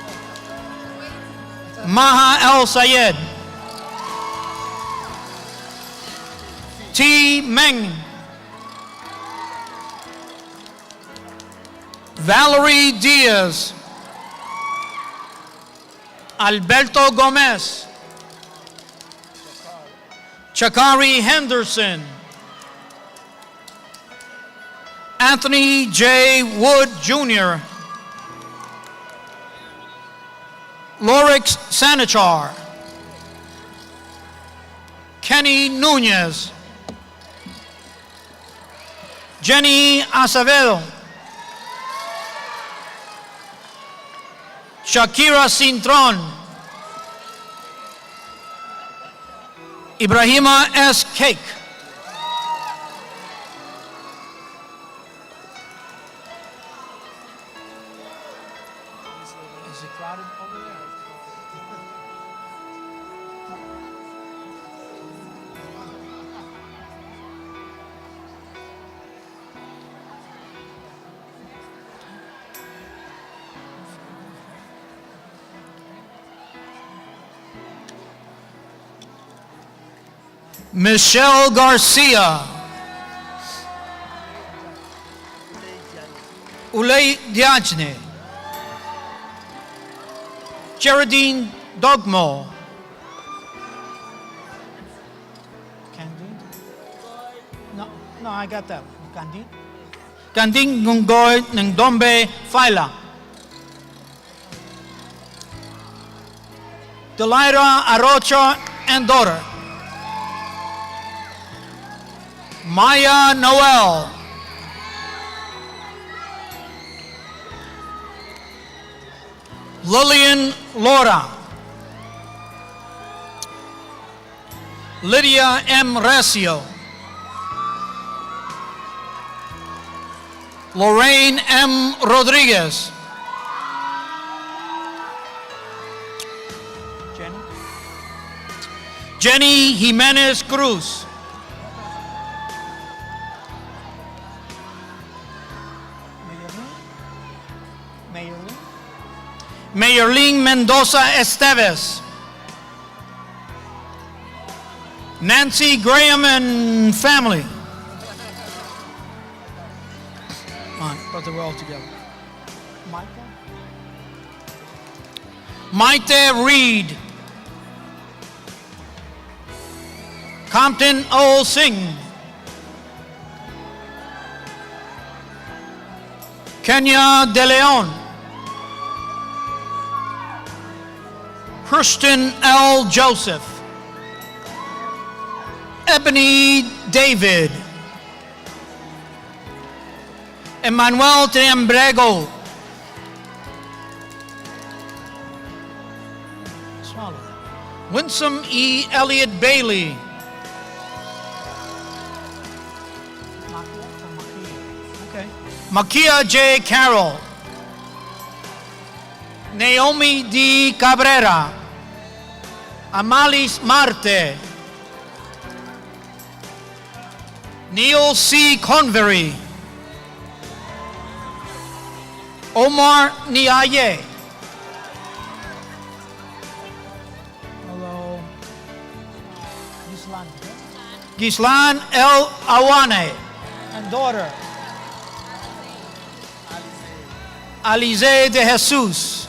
Maha El Sayed. T. Meng. Valerie Diaz. Alberto Gomez. Chakari Henderson. Anthony J. Wood Jr. Lorix Sanachar. Kenny Nunez. Jenny Acevedo. Shakira Cintron. Ibrahima S. Cake. Is it crowded over there? Michelle Garcia. Ulay Diajne. Geraldine Dogmo. Candine? No, I got that. Candine? Candine Gungoy ng Dombe Faila. Delaira Arocha and daughter. Maya Noel. Lillian Laura. Lydia M. Recio. Lorraine M. Rodriguez. Jenny Jimenez Cruz. Mayerling Mendoza Esteves. Nancy Graham and family. Come on, brother, we're all together. Maite Reed. Compton O. Singh. Kenya De Leon. Christian L. Joseph. Ebony David. Emmanuel Triembrego. Swallow. Winsome E. Elliott Bailey. Okay. Makia J. Carroll. Naomi D. Cabrera. Amalis Marte. Neil C. Convery. Omar Niaye. Hello. Gislan L. Awane. And daughter. Alize de Jesus.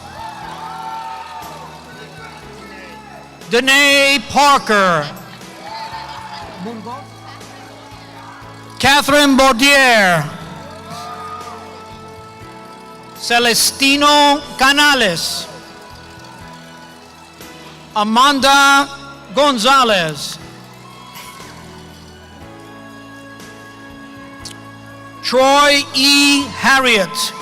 Danae Parker. Catherine Baudier. Celestino Canales. Amanda Gonzalez. Troy E. Harriet.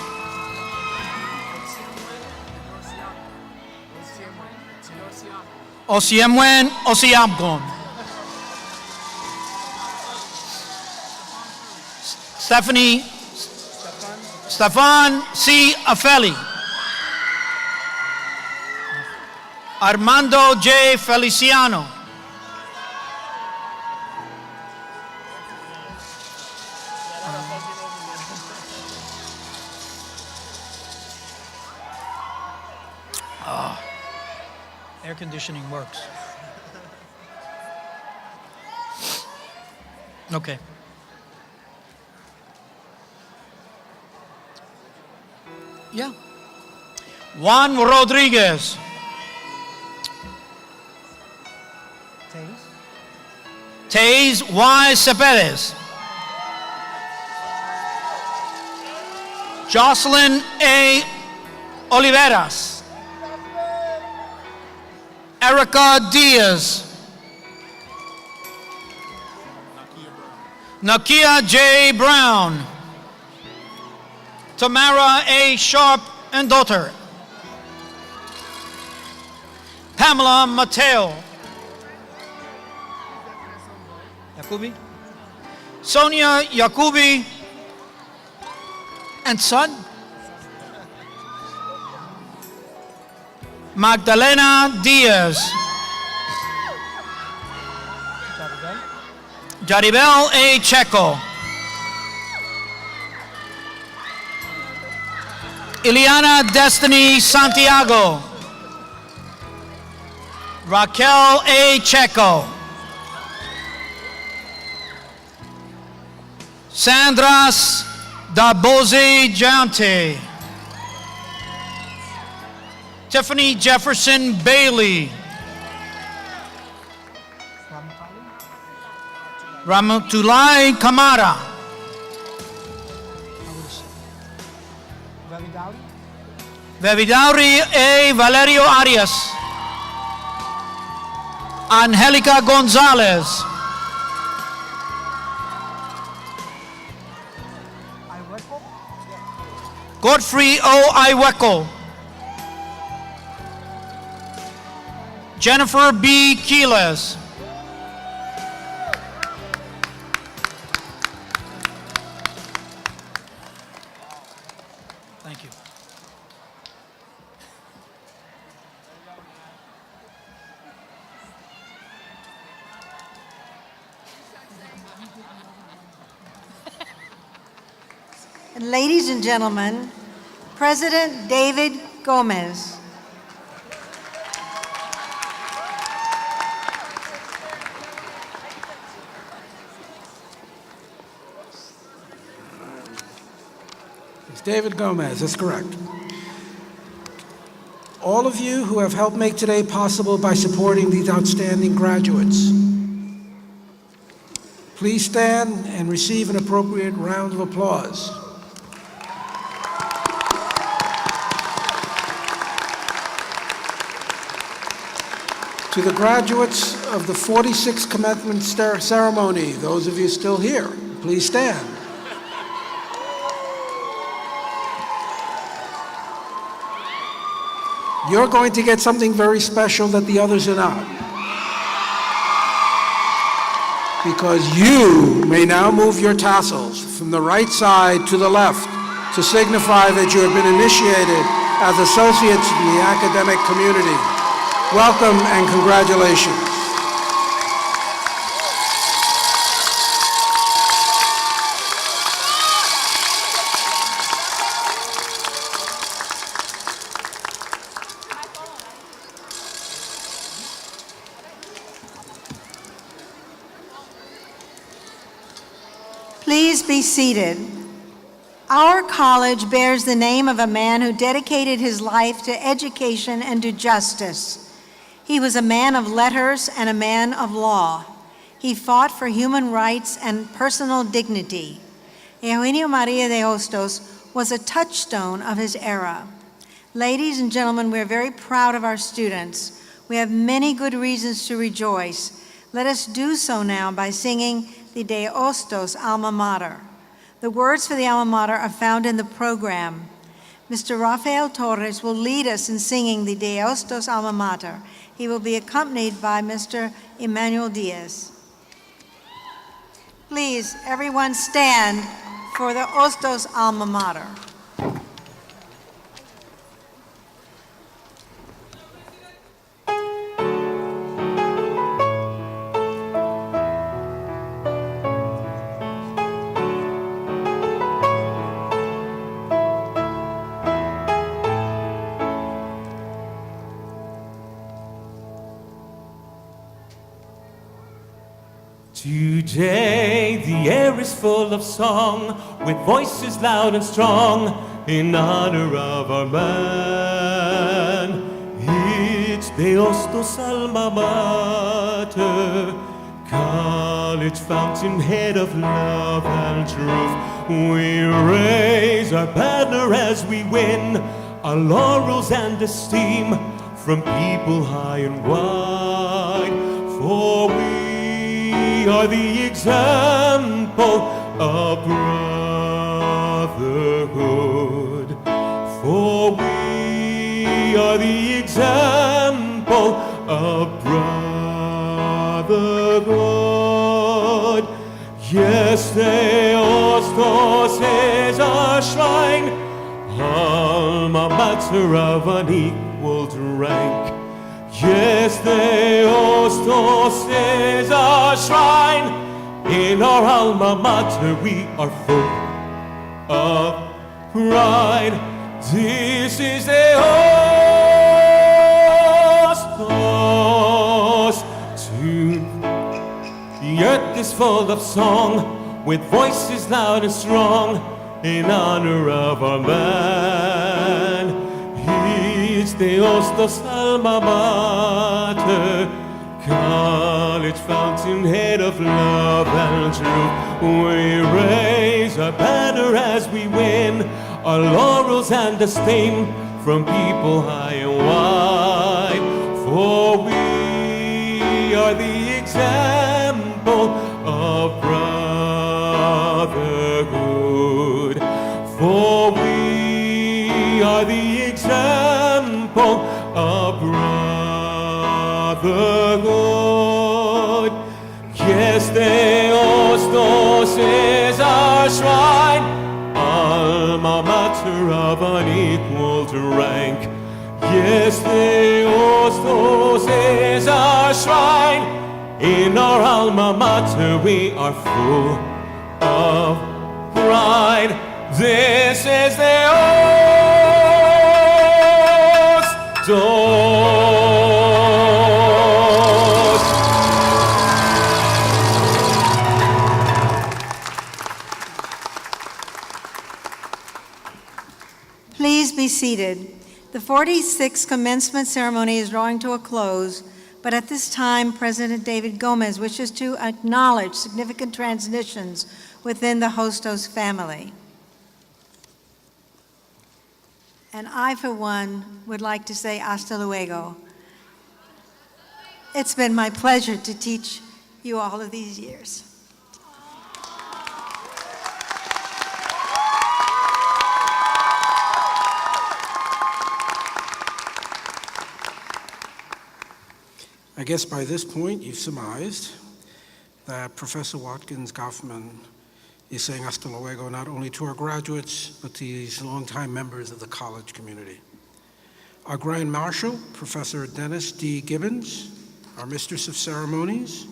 Osiemwen Osiamgon. Stefan C. Afeli. Armando J. Feliciano. Air conditioning works. Okay. Yeah. Juan Rodriguez. Taze Y. Cepedes. Jocelyn A. Oliveras. Erica Diaz. Nakia J. Brown. Tamara A. Sharp and daughter. Pamela Mateo. Yakubi. Sonia Yakubi and son. Magdalena Diaz. Jaribel A. Checo. Ileana Destiny Santiago. Raquel A. Checo. Sandras Daboze Jante. Tiffany Jefferson Bailey. Ramatulai Kamara. Vevidauri A. Valerio Arias. Angelica Gonzalez. Godfrey O. Iweco. Jennifer B. Keeles. Thank you. And ladies and gentlemen, President David Gomez. It's David Gomez, that's correct. All of you who have helped make today possible by supporting these outstanding graduates, please stand and receive an appropriate round of applause. To the graduates of the 46th Commencement ceremony, those of you still here, please stand. You're going to get something very special that the others are not. Because you may now move your tassels from the right side to the left to signify that you have been initiated as associates in the academic community. Welcome and congratulations. Please be seated. Our college bears the name of a man who dedicated his life to education and to justice. He was a man of letters and a man of law. He fought for human rights and personal dignity. Eugenio Maria de Hostos was a touchstone of his era. Ladies and gentlemen, we're very proud of our students. We have many good reasons to rejoice. Let us do so now by singing the De Hostos Alma Mater. The words for the Alma Mater are found in the program. Mr. Rafael Torres will lead us in singing the De Hostos Alma Mater. He will be accompanied by Mr. Emmanuel Diaz. Please, everyone stand for the Hostos Alma Mater. Today the air is full of song, with voices loud and strong, in honor of our man. It's De Hostos Alma Mater, college fountainhead of love and truth. We raise our banner as we win, our laurels and esteem, from people high and wide. For we are the example of brotherhood. For we are the example of brotherhood. Yes, De Hostos is our shrine, alma mater of unequaled rank. Yes, De Hostos is our shrine. In our alma mater we are full of pride. This is De Hostos. The earth is full of song, with voices loud and strong, in honor of our man. It's De Hostos Alma Mater, college fountainhead of love and truth. We raise our banner as we win, our laurels and esteem, from people high and wide. For we are the example of brotherhood. For we are the example of brotherhood. Yes, De Hostos is our shrine, alma mater of unequaled rank. Yes, De Hostos is our shrine. In our alma mater we are full of pride. This is De Hostos. Please be seated. The 46th commencement ceremony is drawing to a close, but at this time, President David Gomez wishes to acknowledge significant transitions within the Hostos family. And I, for one, would like to say hasta luego. It's been my pleasure to teach you all of these years. I guess by this point you've surmised that Professor Watkins Goffman is saying hasta luego not only to our graduates, but to these longtime members of the college community. Our Grand Marshal, Professor Dennis D. Gibbons, our Mistress of Ceremonies,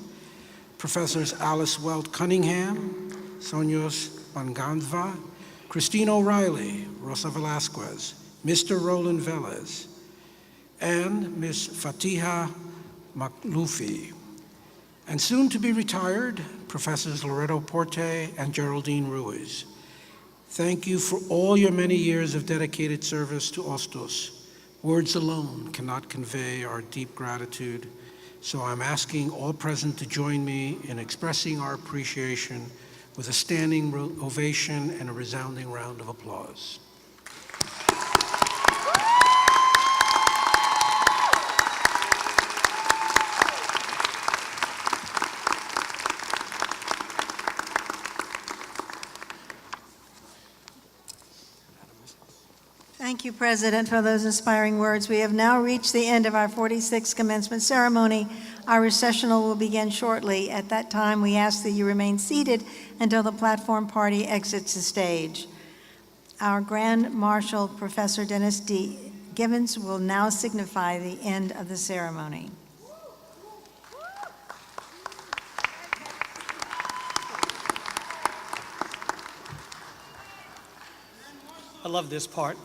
Professors Alice Welt Cunningham, Sonios Banganva, Christine O'Reilly, Rosa Velasquez, Mr. Roland Velez, and Ms. Fatiha Makloufi, and soon to be retired, Professors Loreto Porte and Geraldine Ruiz. Thank you for all your many years of dedicated service to Hostos. Words alone cannot convey our deep gratitude, so I'm asking all present to join me in expressing our appreciation with a standing ovation and a resounding round of applause. Thank you, President, for those inspiring words. We have now reached the end of our 46th commencement ceremony. Our recessional will begin shortly. At that time, we ask that you remain seated until the platform party exits the stage. Our Grand Marshal, Professor Dennis D. Gibbons, will now signify the end of the ceremony. I love this part.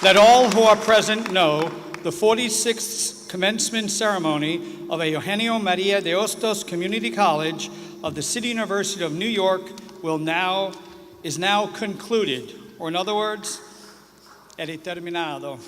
Let all who are present know the 46th commencement ceremony of Eugenio Maria de Hostos Community College of the City University of New York is now concluded, or in other words, terminado.